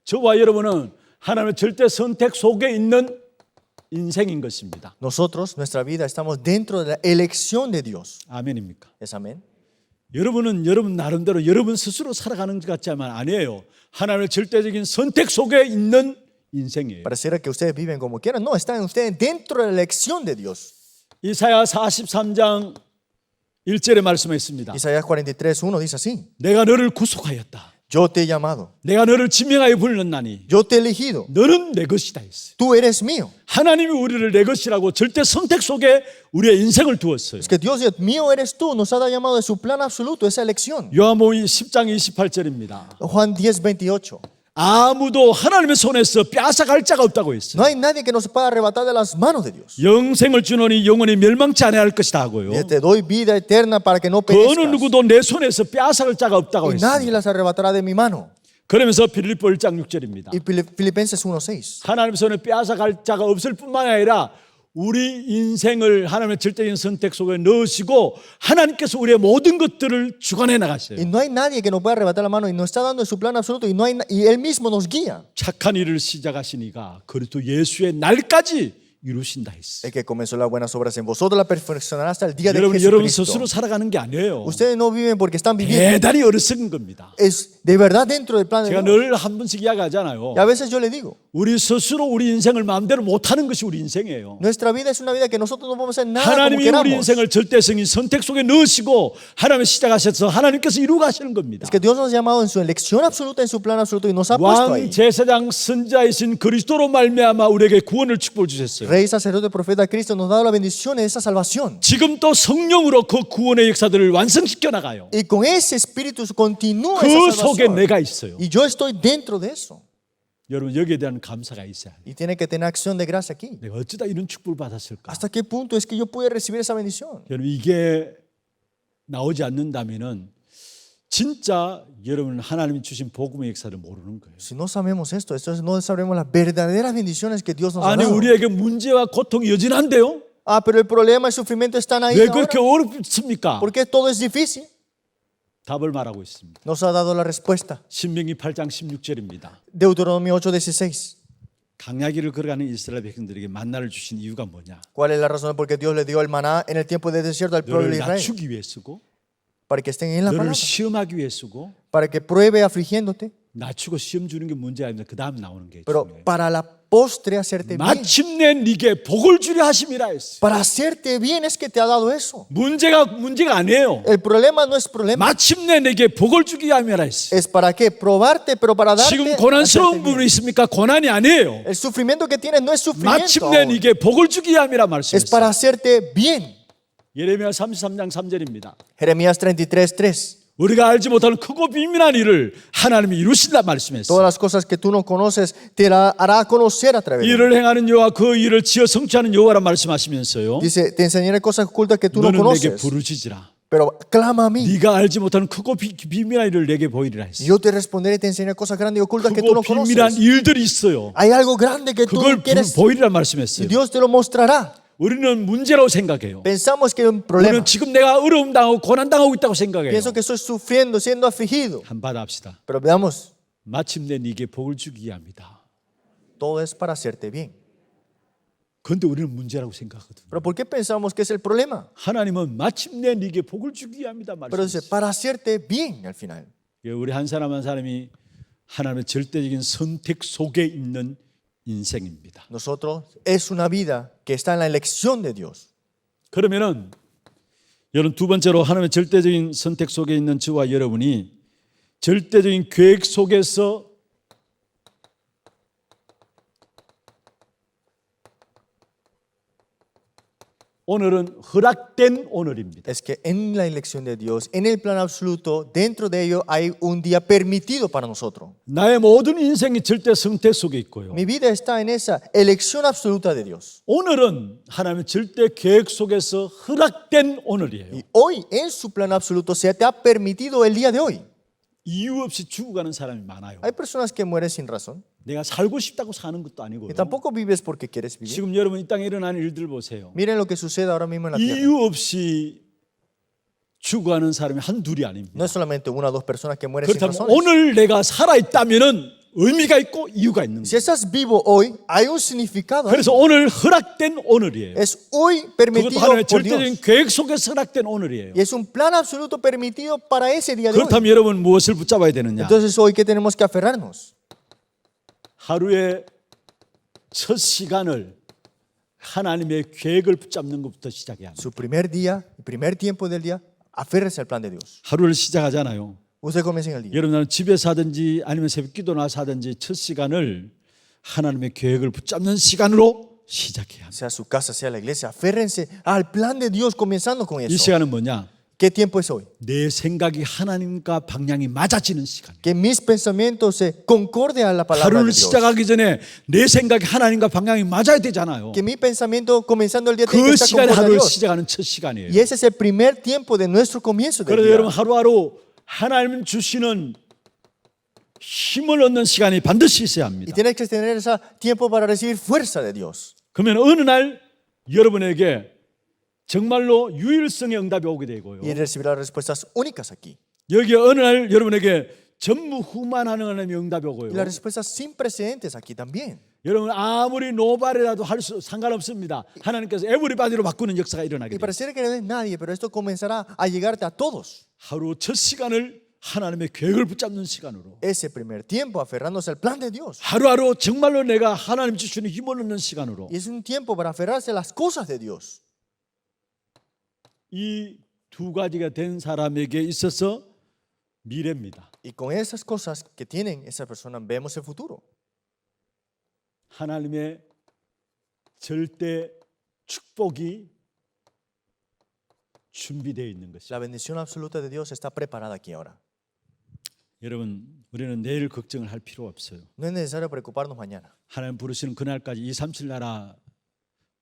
저와 여러분은 하나님의 절대 선택 속에 있는 인생인 것입니다. Nosotros, nuestra vida, estamos dentro de la elección de Dios. 아멘입니까? ¿Es amén? 여러분은 여러분 나름대로 여러분 스스로 살아가는 것 같지만 아니에요. 하나님의 절대적인 선택 속에 있는 인생이에요. Pareciera que ustedes viven como quieran. No, están ustedes dentro de la elección de Dios. 이사야 43장 1절에 말씀했습니다. Isaías 43:1 dice así: 내가 너를 구속하였다. Yo te he llamado, 내가 너를 지명하여 불렀나니 yo te he elegido, 너는 내 것이다 했어요. tú eres mío. 하나님이 우리를 내 것이라고 절대 선택 속에 우리의 인생을 두었어요. Es que Dios dice, mío eres tú, nos ha llamado de su plan absoluto, esa elección. 요한복음 10장 28절입니다. Juan 10:28. 아무도 하나님의 손에서 빼앗아갈 자가 없다고 했어요. No hay nadie que nos pueda arrebatar de las manos de Dios. 영생을 주노니 영원히 멸망치 아니할 것이다 하고요. Dice, te doy vida eterna para que no 그 어느 perezcas. 누구도 내 손에서 빼앗아갈 자가 없다고 Y nadie 했어요. las arrebatará de mi mano. 그러면서 빌립보 1장 6절입니다. Y Filipenses 1:6. 하나님 손에 빼앗아갈 자가 없을 뿐만 아니라 우리 인생을 하나님의 절대적인 선택 속에 넣으시고 하나님께서 우리의 모든 것들을 주관해 나가셔요. Y no hay nadie que nos pueda arrebatar la mano y nos está dando su plan absoluto y Él mismo nos guía. 착한 일을 시작하시니가 그리스도 예수의 날까지 이루신다 했어요. El que comenzó las buenas obras en vosotros la perfeccionará hasta el día de 여러분 Jesucristo. 스스로 살아가는 게 아니에요. Ustedes no viven porque están viviendo. 대단히 어리석은 겁니다. Es de verdad dentro del plan de 제가 Dios. 늘 한 번씩 이야기하잖아요. Y a veces yo le digo, 우리 스스로 우리 인생을 마음대로 못하는 것이 우리 인생이에요. nuestra vida es una vida que nosotros no podemos hacer nada como 하나님이 우리 queramos. 인생을 절대성인 선택 속에 넣으시고 하나님이 시작하셔서 하나님께서 이루고 하시는 겁니다. Es que Dios nos ha llamado en su elección absoluta, en su plan absoluto y nos ha puesto ahí. 왕 제사장 선자이신 그리스도로 말미암아 우리에게 구원을 축복을 주셨어요. Rey, sacerdote, profeta Cristo nos ha dado la bendición de esa salvación. 지금 또 성령으로 그 구원의 역사들을 완성시켜 나가요. Y con ese espíritu continúa 그 esa 속에 salvación. 내가 있어요. Y yo estoy dentro de eso. 여러분 여기에 대한 감사가 있어야 해요. Y tiene que tener acción de gracia aquí. 내가 어쩌다 이런 축복을 받았을까? ¿Hasta qué punto es que yo pude recibir esa bendición? 여러분 이게 나오지 않는다면은 진짜 여러분 하나님이 주신 복음의 역사를 모르는 거예요. Si no sabemos esto, entonces no sabremos las verdaderas bendiciones que Dios nos ha 아니 dado. 우리에게 문제와 고통이 여전한데요? Ah, pero el problema y el sufrimiento están ahí 왜 ahora. 그렇게 어렵습니까? ¿Por qué todo es difícil? 답을 말하고 있습니다. Nos ha dado la respuesta. 신명기 8장 16절입니다. Deuteronomio 8:16. 강야기를 걸어가는 이스라엘 백성들에게 만나를 주신 이유가 뭐냐? ¿Cuál es la razón por qué Dios le dio el maná en el tiempo de desierto al pueblo 너를 de Israel? 낮추기 위해 쓰고 Para que estén en la 너를 palabra. 시험하기 위해 쓰고 Para que pruebe afligiéndote. 낮추고 시험 주는 게 문제가 아니라 그 다음 나오는 게 Pero 중요해요. para la postre hacerte bien. 마침내 네게 복을 주려 하심이라 했어요. Para hacerte bien es que te ha dado eso. 문제가 아니에요. El problema no es problema. 마침내 내게 복을 주기 위함이라 했어요. Es para qué? Probarte, pero para darte. 지금 hacerte 고난스러운 bien. 부분이 있습니까? 고난이 아니에요. El sufrimiento que tienes no es sufrimiento. 마침내 ahora. 네게 복을 주기 위함이라 Es para 말씀했어요. hacerte bien. 예레미야 33장 3절입니다. Jeremías 33:3. 우리가 알지 못하는 크고 비밀한 일을 하나님이 이루신다 말씀했어요. Todas las cosas que tú no conoces te la hará conocer a través de él. 일을 행하는 여호와 그 일을 지어 성취하는 여호와라 말씀하시면서요. Dice, te enseñaré cosas ocultas que tú no 너는 내게 conoces. 부르짖으라. Pero clama a mí. 네가 알지 못하는 크고 비밀한 일을 내게 보이리라 했어요. Yo te responderé y te enseñaré cosas grandes y ocultas que tú 크고 no 비밀한 conoces. 일들이 있어요. Hay algo grande que tú 그걸 quieres 보이리라 y 말씀했어요. Dios te lo mostrará. 우리는 문제라고 생각해요. Pensamos que es un problema. 우리는 지금 내가 어려움 당하고 고난 당하고 있다고 생각해요. Pienso que estoy sufriendo, siendo afligido. 한번 합시다. Pero veamos, 마침내 네게 복을 주기 위함이다. todo es para hacerte bien. 그런데 우리는 문제라고 생각하거든요. Pero ¿por qué pensamos que es el problema? 하나님은 마침내 네게 복을 주기 위함이다 Pero dice, 말씀했어요. para hacerte bien al final. 우리 한 사람 한 사람이 하나님의 절대적인 선택 속에 있는 인생입니다. Nosotros es una vida que está en la elección de Dios. 그러면은 여러분 두 번째로 하나님의 절대적인 선택 속에 있는 저와 여러분이 절대적인 계획 속에서 오늘은 허락된 오늘입니다. es que en la elección de Dios, en el plan absoluto, dentro de ello hay un día permitido para nosotros. 나의 모든 인생이 절대 선택 속에 있고요. Mi vida está en esa elección absoluta de Dios. 오늘은 하나님의 절대 계획 속에서 허락된 오늘이에요. Y hoy, en su plan absoluto, se te ha permitido el día de hoy. 이유 없이 죽어가는 사람이 많아요. Hay personas que mueren sin razón. 내가 살고 싶다고 사는 것도 아니고요. Y tampoco vives porque quieres vivir. 지금 여러분 이 땅에 일어나는 일들 보세요. Miren lo que sucede ahora mismo en la tierra. 이유 없이 죽어가는 사람이 한둘이 아닙니다. No es solamente una o dos personas que mueren sin 그렇다면 razones. 오늘 내가 살아있다면 의미가 있고 이유가 있는 Si 거예요. estás vivo hoy, hay un significado. 그래서 오늘 허락된 오늘이에요. Es hoy 그것도 permitido 하나님의 por 절대적인 Dios. 계획 속에서 허락된 오늘이에요. Y es un plan absoluto permitido para ese día de hoy. 그렇다면 여러분 무엇을 붙잡아야 되느냐? Entonces hoy, ¿qué tenemos que aferrarnos? 하루의 첫 시간을 하나님의 계획을 붙잡는 것부터 시작해야 합니다. Su primer día, el primer tiempo del día, aférrese al plan de Dios. 하루를 시작하잖아요. Usted comienza en el día. 여러분은 집에서 하든지 아니면 새벽 기도 나서 하든지 첫 시간을 하나님의 계획을 붙잡는 시간으로 시작해야 합니다. Sea su casa, sea la iglesia, aférrense al plan de Dios comenzando con 이 eso. 시간은 뭐냐? ¿Qué tiempo es hoy? 내 생각이 하나님과 방향이 맞아지는 시간. Que mis pensamientos se concorden a la palabra de 하루를 Dios. 시작하기 전에 내 생각이 하나님과 방향이 맞아야 되잖아요. Que mi pensamiento comenzando el día tiene 그 que estar 시간이 concorde a 하루를 Dios. 시작하는 첫 시간이에요. Y ese es el primer tiempo de nuestro comienzo del 그래서 día. 여러분 하루하루 하나님 주시는 힘을 얻는 시간이 반드시 있어야 Y 합니다. tienes que tener ese tiempo para recibir fuerza de Dios. 그러면 어느 날 여러분에게 정말로 유일성의 응답이 오게 되고요. Y recibirás respuestas únicas aquí. 여기 어느 날 여러분에게 전무후무하는 하나님의 응답이 오고요. Y las respuestas sin precedentes aquí también. 여러분 아무리 노발이라도 할 수 상관없습니다. 하나님께서 에브리바디로 바꾸는 역사가 일어나게 Y 돼요. pareciera que no es nadie, pero esto comenzará a llegarte a todos. 하루 첫 시간을 하나님의 계획을 붙잡는 시간으로 Ese primer tiempo aferrándose al plan de Dios. 하루하루 정말로 내가 하나님 주시는 힘을 얻는 시간으로 Y es un tiempo para aferrarse a las cosas de Dios. 이 두 가지가 된 사람에게 있어서 미래입니다. Y con esas cosas que tienen esa persona vemos el futuro. 하나님의 절대 축복이 준비되어 있는 것이죠. La bendición absoluta de Dios está preparada aquí ahora. 여러분, 우리는 내일 걱정을 할 필요 없어요. No es necesario preocuparnos mañana. 하나님 부르시는 그날까지 237 나라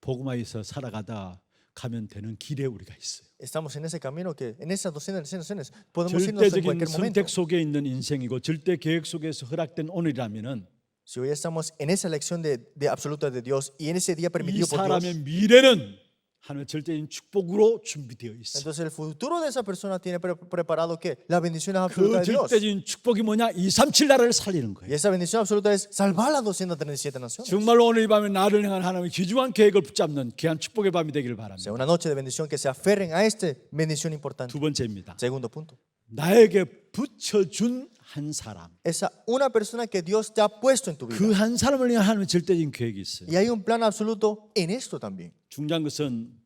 복음화에서 살아가다 가면 되는 길에 우리가 있어요. Estamos en ese camino que en esas docenas de generaciones podemos irnos en 절대적인 cualquier momento. 선택 속에 있는 인생이고 절대 계획 속에서 허락된 오늘이라면은 Si hoy estamos en esa elección de absoluta de Dios y en ese día 이 permitido por 사람의 Dios, 미래는 하나님의 절대적인 축복으로 준비되어 있어요. entonces el futuro de esa persona tiene preparado que la bendición 그 absoluta de Dios. 절대적인 축복이 뭐냐? 237 나라를 살리는 Y 거예요. esa bendición absoluta es salvar las 237 naciones. 정말로 오늘 이 밤에 나를 향한 하나님의 귀중한 계획을 붙잡는 귀한 축복의 밤이 되기를 바랍니다. Sea una noche de bendición que se aferren a esta bendición importante. 두 번째입니다. Segundo punto. 나에게 붙여준 한 사람. Esa una persona que Dios te ha puesto en tu vida. 그 한 사람을 위한 하나님의 절대적인 계획이 있어요. Y hay un plan absoluto en esto también. 중요한 것은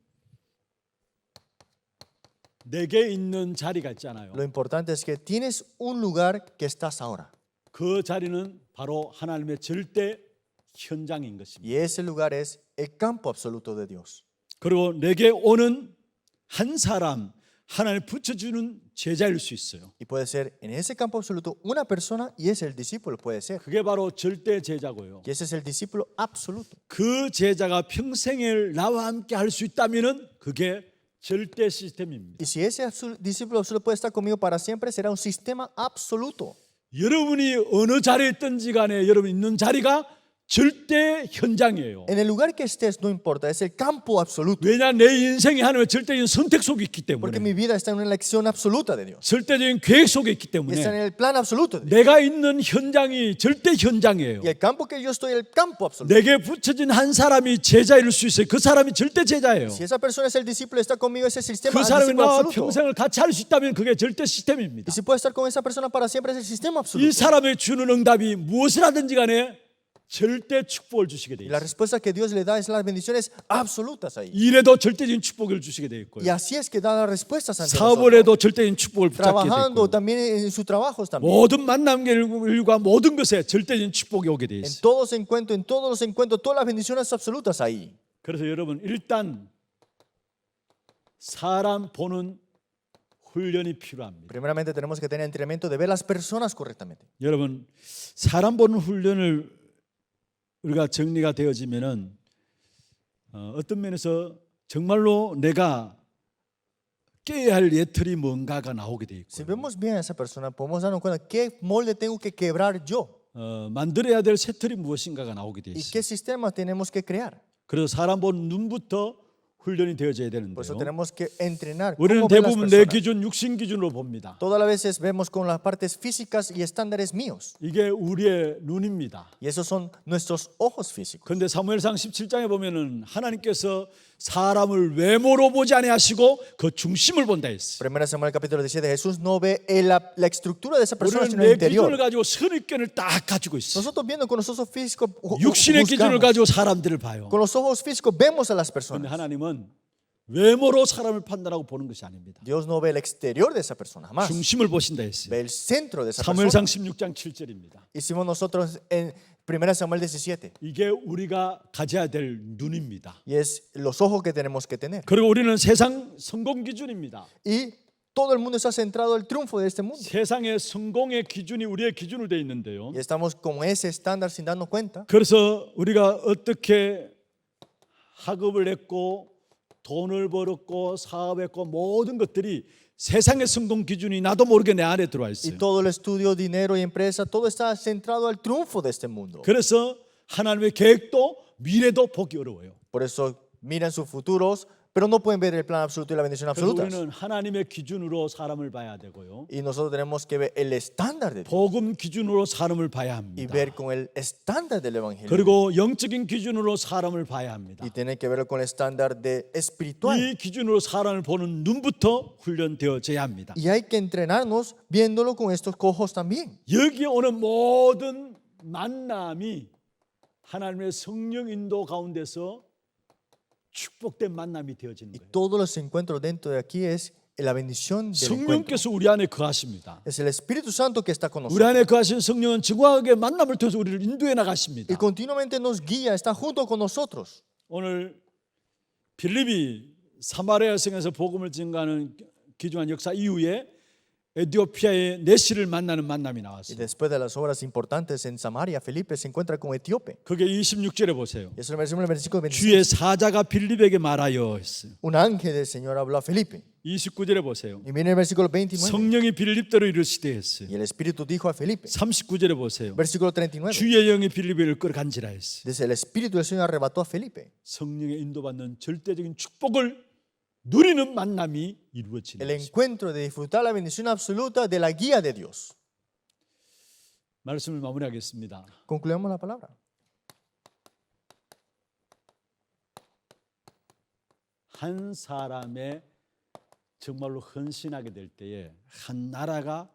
내게 있는 자리가 있잖아요. Lo importante es que tienes un lugar que estás ahora. 그 자리는 바로 하나님의 절대 현장인 것입니다. Y ese lugar es el campo absoluto de Dios. 그리고 내게 오는 한 사람, 하나님 붙여주는 제자일 수 있어요. Y puede ser en ese campo absoluto una persona y es el discípulo, puede ser. 그게 바로 절대 제자고요. Y ese es el discípulo absoluto. 그 제자가 평생을 나와 함께 할 수 있다면은 그게 절대 시스템입니다. Y si ese discípulo absoluto puede estar conmigo para siempre, será un sistema absoluto. 여러분이 어느 자리에 있든지 간에 여러분 있는 자리가 절대 현장이에요. En el lugar que estés, no importa, es el campo absoluto. 왜냐 내 인생이 하나님의 절대적인 선택 속에 있기 Porque 때문에 mi vida está en una elección absoluta de Dios. 절대적인 계획 속에 있기 Y está en 때문에 el plan absoluto de Dios. 내가 있는 현장이 절대 현장이에요. Y el campo que yo estoy, el campo absoluto. 내게 붙여진 한 사람이 제자일 수 있어요. 그 사람이 절대 제자예요. Si esa persona es el discípulo, está conmigo, ese sistema 그 사람이 discípulo 나와 absoluto. 평생을 같이 할 수 있다면 그게 절대 시스템입니다. Y si puede estar con esa persona para siempre, es el sistema 이 absoluto. 사람이 주는 응답이 무엇을 하든지 간에 절대 축복을 주시게 돼 Y la 있어요. respuesta que Dios le da es las bendiciones absolutas ahí. 일에도 절대적인 축복을 주시게 돼 있고요. Y así es que da las respuestas ante 사업을 nosotros. 해도 절대적인 축복을 붙잡게 돼 Trabajando 있고요. también en sus trabajos también. 모든 만남과 모든 것에 절대적인 축복이 오게 돼 En 있어요. todos encuentros, en todos los encuentros, todas las bendiciones absolutas ahí. 그래서 여러분 일단 사람 보는 훈련이 필요합니다. Primeramente tenemos que tener entrenamiento de ver las personas correctamente. 여러분, 사람 보는 훈련을 우리가 정리가 되어지면은 어떤 면에서 정말로 내가 깨야 할 예틀이 뭔가가 나오게 돼 Si 있고, vemos bien a esa persona, podemos darnos cuenta qué molde tengo que quebrar yo 만들어야 될 새틀이 무엇인가가 나오게 돼 y 있어요. qué sistema tenemos que crear. 그래서 사람 보는 눈부터 훈련이 되어져야 Por eso 되는데요. tenemos que entrenar 우리는 cómo ver las 대부분 내 personas. 기준, 육신 기준으로 봅니다. Todas las veces vemos con las partes físicas y estándares míos. 이게 우리의 눈입니다. Y esos son nuestros ojos físicos. 그런데 사무엘상 17장에 보면은 하나님께서 사람을 외모로 보지 아니하시고 그 중심을 본다 했어요. 1 Samuel capítulo 17, Jesús no ve la estructura de esa persona, 우리는 sino el 내 기준을 interior. 가지고 선입견을 딱 가지고 있어요. Nosotros viendo con los ojos físicos, 육신의 기준을 juzgamos. 가지고 사람들을 봐요. Con los ojos físicos vemos a las 그런데 personas. 하나님은 외모로 사람을 판단하고 보는 것이 아닙니다. Dios no ve el exterior de esa persona, jamás. 중심을 보신다 했어요. Ve el centro de esa persona. 사무엘상 16장 7절입니다. Hicimos nosotros en 1 Samuel 17. 이게 우리가 가져야 될 눈입니다. Y es los ojos que tenemos que tener. 그리고 우리는 세상 성공 기준입니다. Y todo el mundo está centrado en el triunfo de este mundo. 세상의 성공의 기준이 우리의 기준으로 되어 있는데요. Y estamos con ese estándar sin darnos cuenta. 그래서 우리가 어떻게 학업을 했고 돈을 벌었고 사업했고 모든 것들이 세상의 성공 기준이 나도 모르게 내 안에 들어와 Y 있어요. todo el estudio, dinero y empresa, todo está centrado al triunfo de este mundo. 그래서 하나님의 계획도 미래도 보기 어려워요. Por eso miran sus futuros, pero no pueden ver el plan absoluto y la bendición 그래서 absoluta. 우리는 하나님의 기준으로 사람을 봐야 되고요. Y nosotros tenemos que ver el estándar de Dios 복음 기준으로 사람을 봐야 y 합니다. ver con el estándar del evangelio. 그리고 영적인 기준으로 사람을 봐야 합니다. Y tener que verlo con el estándar de espiritual. 이 기준으로 사람을 보는 눈부터 훈련되어져야 합니다. Y hay que entrenarnos viéndolo con estos ojos también. 여기에 오는 모든 만남이 하나님의 성령 인도 가운데서 축복된 만남이 되어지는 Y 거예요. todos los encuentros dentro de aquí es la bendición del encuentro. 성령께서 우리 안에 거하십니다. Es el Espíritu Santo que está con 우리 nosotros. 안에 거하신 성령은 정확하게 만남을 통해서 우리를 인도해 나가십니다. Y continuamente nos guía, está junto con nosotros. 오늘 빌립이 사마리아 성에서 복음을 증거하는 귀중한 역사 이후에 에티오피아의 네시를 만나는 만남이 Y 나왔어요. después de las obras importantes en Samaria, Felipe se encuentra con Etíope. 그게 26절에 보세요. Y eso lo decimos en el versículo 25. 주의 사자가 빌립에게 말하여 했어요. Un ángel del Señor habló a Felipe. 29절에 보세요. Y miren el versículo 29. 성령이 빌립대로 이르시되 했어요. Y el Espíritu dijo a Felipe. 39절에 보세요. Versículo 39. 주의 영이 빌립을 끌어간지라 했어요. Desde el Espíritu del Señor arrebató a Felipe. 성령의 인도받는 절대적인 축복을 누리는 만남이 이루어지는 El 것입니다. encuentro de disfrutar la bendición absoluta de la guía de Dios. 말씀을 마무리하겠습니다. Concluimos la palabra. 한 사람의 정말로 헌신하게 될 때에 한 나라가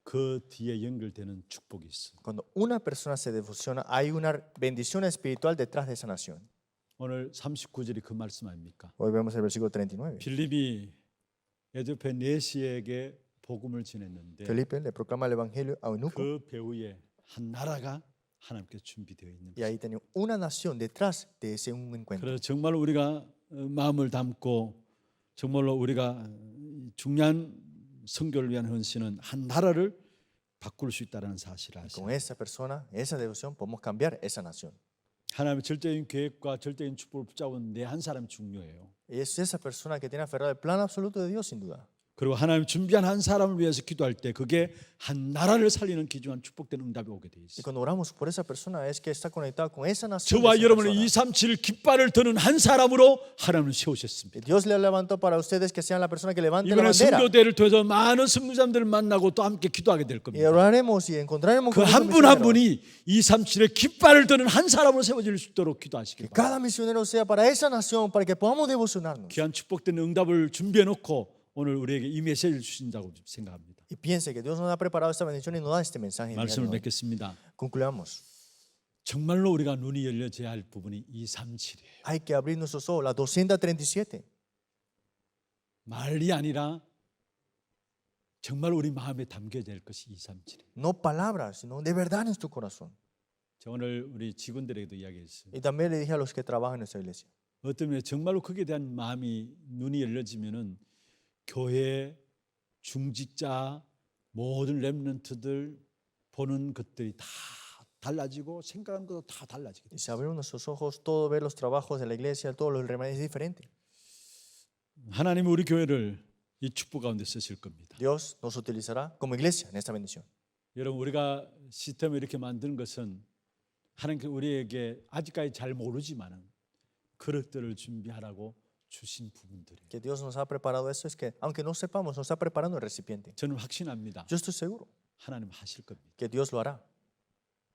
그 뒤에 연결되는 축복이 있어요. Cuando una persona se defusiona, hay una bendición espiritual detrás de esa nación. 오늘 39절이 그 말씀 아닙니까? Hoy vemos el versículo 39. 빌립이 에티오피아 네시에게 복음을 전했는데 Felipe le proclama el evangelio a eunuco 그 배후에 한 나라가 하나님께 준비되어 있는 y 거예요. ahí tenía una nación detrás de ese un encuentro. 그래서 정말 우리가 마음을 담고 정말로 우리가 중요한 선교를 위한 헌신은 한 나라를 바꿀 수 있다는 사실을 아시죠. Con esa persona, esa devoción, podemos cambiar esa nación. 하나님의 절대적인 계획과 절대적인 축복을 붙잡은 내 한 사람이 중요해요. Y es esa persona que tiene aferrado el plan absoluto de Dios, sin duda. 그리고 하나님 준비한 한 사람을 위해서 기도할 때 그게 한 나라를 살리는 귀중한 축복된 응답이 오게 돼 Y 있어요. cuando oramos por esa persona es que está conectado con esa nación. de 저와 esa 여러분의 persona. 237 깃발을 드는 한 사람으로 하나님을 세우셨습니다. Y Dios le levantó para ustedes que sean la persona que levante la 이번에 bandera. 선교대를 통해서 많은 선교사님들을 만나고 또 함께 기도하게 될 Y 겁니다. oraremos y encontraremos 그 con 한 esos 분 한 misioneros. 분이 237의 깃발을 드는 한 사람으로 세워질 수 있도록 기도하시길 Que 바랍니다. cada misionero sea para esa nación, para que podamos devocionarnos. 귀한 축복된 응답을 준비해 놓고 오늘 우리에게 이 메시지를 주신다고 생각합니다. Y piense que Dios nos ha preparado esta bendición y nos da este mensaje. el día de 말씀을 hoy. 맺겠습니다. Concluyamos. 정말로 우리가 눈이 열려져야 할 부분이 237이에요. Hay que abrir nuestros ojos. La 237. 말이 아니라 정말 우리 마음에 담겨야 될 것이 237이에요. No palabras, sino de verdad en tu corazón. 제가 오늘 우리 직원들에게도 이야기했어요. Y también le dije a los que trabajan en esta iglesia. 어떤 면에 정말로 거기에 대한 마음이 눈이 열려지면은 교회 중직자 모든 렘넌트들 보는 것들이 다 달라지고 생각하는 것도 다 달라지게 Y 돼요. si abrimos nuestros ojos, todo ver los trabajos de la iglesia, todos los remanentes es diferente. 하나님이 우리 교회를 이 축복 가운데 쓰실 겁니다. Dios nos utilizará como iglesia en esta bendición. 여러분 우리가 시스템을 이렇게 만드는 것은 하나님께서 우리에게 아직까지 잘 모르지만은 그릇들을 준비하라고 주신 부분들이에요. Que Dios nos ha preparado eso es que, aunque no sepamos, nos está preparando el recipiente. 저는 확신합니다. Yo estoy seguro 하나님 하실 겁니다. que Dios lo hará,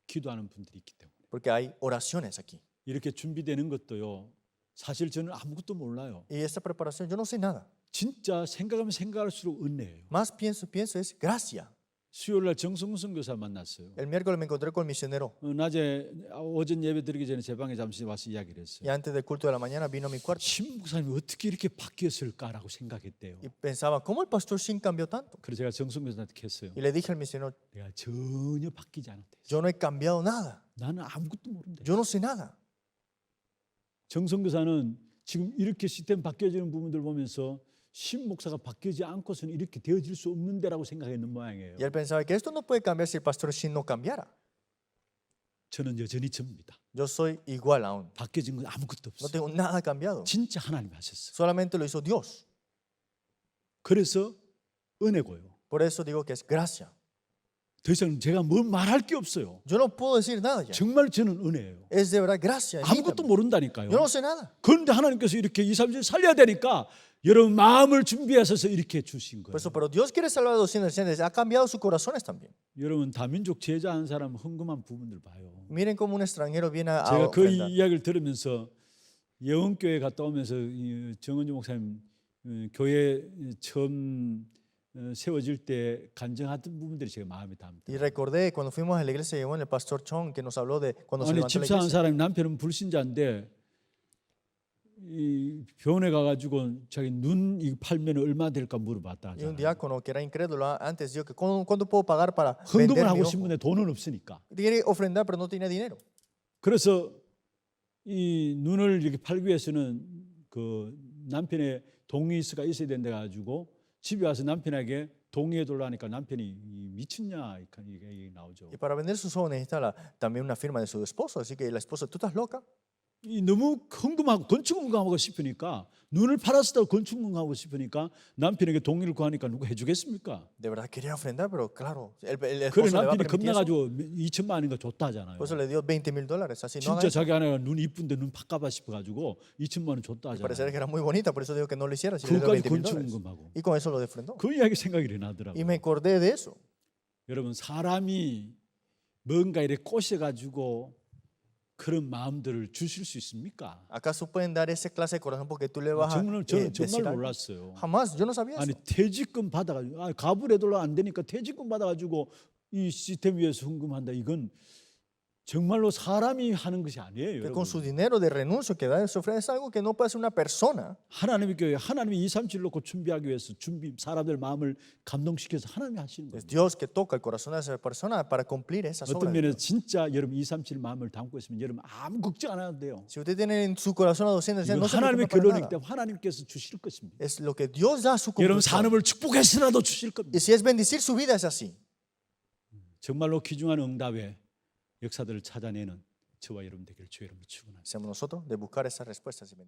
기도하는 분들이 있기 때문에. porque hay oraciones aquí. 이렇게 준비되는 것도요. 사실 저는 아무것도 몰라요. Y esta preparación, yo no sé nada. 진짜 생각하면 생각할수록 은혜예요. Más pienso, es gracia. 수요일 날 정성훈 선교사 만났어요. El miércoles me encontré con el misionero 낮에 오전 예배 드리기 전에 제 방에 잠시 와서 이야기를 했어요. y antes del culto de la mañana vino a mi cuarto 신 목사님이 어떻게 이렇게 바뀌었을까라고 생각했대요. y pensaba, ¿cómo el pastor Shin cambió tanto? 그래서 제가 정성훈 교사한테 했어요. Y le dije al misionero, 내가 전혀 바뀌지 않았대. yo no he cambiado nada, 나는 아무것도 모른다. yo no sé nada. 정성 교사는 지금 이렇게 시스템 바뀌어지는 부분들 보면서 신 목사가 바뀌지 않고서는 이렇게 되어질 수 없는데라고 생각했는 모양이에요. Y él pensaba que esto no puede cambiar si el pastor Shin no cambiara. 저는 여전히 접니다. Yo soy igual aún, 바뀌어진 건 아무것도 no 없어요. tengo nada cambiado, 진짜 하나님이 하셨어요. solamente lo hizo Dios. 그래서 은혜고요. Por eso digo que es gracia. 더 이상 제가 뭘 말할 게 없어요. Yo no puedo decir nada ya. 정말 저는 은혜예요. Es de verdad gracia. en mí 아무것도 también. 모른다니까요. Yo no sé nada. 그런데 하나님께서 이렇게 2, 3절 살려야 되니까 여러분 마음을 준비하셔서 이렇게 주신 거예요. Por eso, pero Dios quiere salvar a los inocentes. Ha cambiado sus corazones también. 여러분 다민족 제자한 사람 흥금한 부분들 봐요. Miren cómo un extranjero viene a 제가 그 ofrendar. 이야기를 들으면서 예원교회 갔다 오면서 이 정은주 목사님 교회 처음 세워질 때 간증하던 부분들이 제가 마음에 담니다. Y recordé cuando fuimos a la iglesia de el pastor Chong que nos habló de cuando se 아니 levantó la 집사한 iglesia. 사람이 남편은 불신자인데 이 병원에 가가지고 자기 눈 이거 팔면 얼마 될까 물어봤다 Y un 하잖아요. diácono que era incrédulo antes dijo que ¿cuánto puedo pagar para 헌금을 vender mi 하고 ojo? 싶은데 돈은 없으니까. Quiere ofrendar pero no tenía dinero. 그래서 이 눈을 이렇게 팔기 위해서는 그 남편의 동의서가 있어야 된다 가지고 집에 와서 남편에게 동의해 달라니까 남편이 미쳤냐 이게 나오죠. Y para vender sus ojos necesita también una firma de su esposo. Así que la esposa, ¿tú estás loca? 이 너무 헌금하고 건축 헌금하고 싶으니까 눈을 팔았다고 건축 헌금하고 싶으니까 남편에게 동의를 구하니까 누가 해주겠습니까? De verdad quería ofrendar, pero claro, el 그래 esposo le va a 남편이 permitir eso. 겁나가지고 2천만 원인가 줬다 하잖아요. Por eso le dio $20,000. Así no haga 진짜 eso. 자기 아내가 눈 이쁜데 눈 팍까봐 싶어가지고 2천만 원 줬다 Parecía 하잖아요. que era muy bonita, por eso digo que no lo hiciera. Si le dio 그것까지 $20,000. 건축 헌금하고 Y con eso lo defrendó. 그 이야기 생각이 Y 나더라고요. me acordé de eso. 여러분 사람이 뭔가 이렇게 꼬셔가지고 그런 마음들을 주실 수 있습니까? ¿Acaso pueden dar esa clase de corazón porque tú le vas a 저는 decir 정말 algo? 몰랐어요. Jamás, yo no sabía 아니 eso. 퇴직금 받아가지고 가불해도 안 되니까 퇴직금 받아가지고 이 시스템 위에서 헌금한다. 이건 정말로 사람이 하는 것이 아니에요. Que 여러분. con su dinero de renuncio que da su ofrenda es algo que no puede hacer una persona. 하나님의 교회 하나님이 2, 3, 7 놓고 준비하기 위해서 사람들 마음을 감동시켜서 하나님이 하시는 Es 거예요. Dios que toca el corazón de esa persona para cumplir esas 어떤 obras. de 면에서 Dios. 진짜 여러분 2, 3, 7 마음을 담고 있으면 여러분 아무 걱정 안 해도 돼요. Si usted tiene en su corazón a 200, 이건 no se 하나님의 preocupe para 결론이기 nada. 때문에 하나님께서 주실 것입니다. Es lo que Dios da a su 여러분 conclusión. 산업을 축복해서라도 주실 겁니다. Y si es bendecir su vida es así. 정말로 귀중한 응답의 역사들을 찾아내는 저와 여러분 되기를 주의 이름으로 축원합니다. Seamos nosotros de buscar esas respuestas y bendiciones.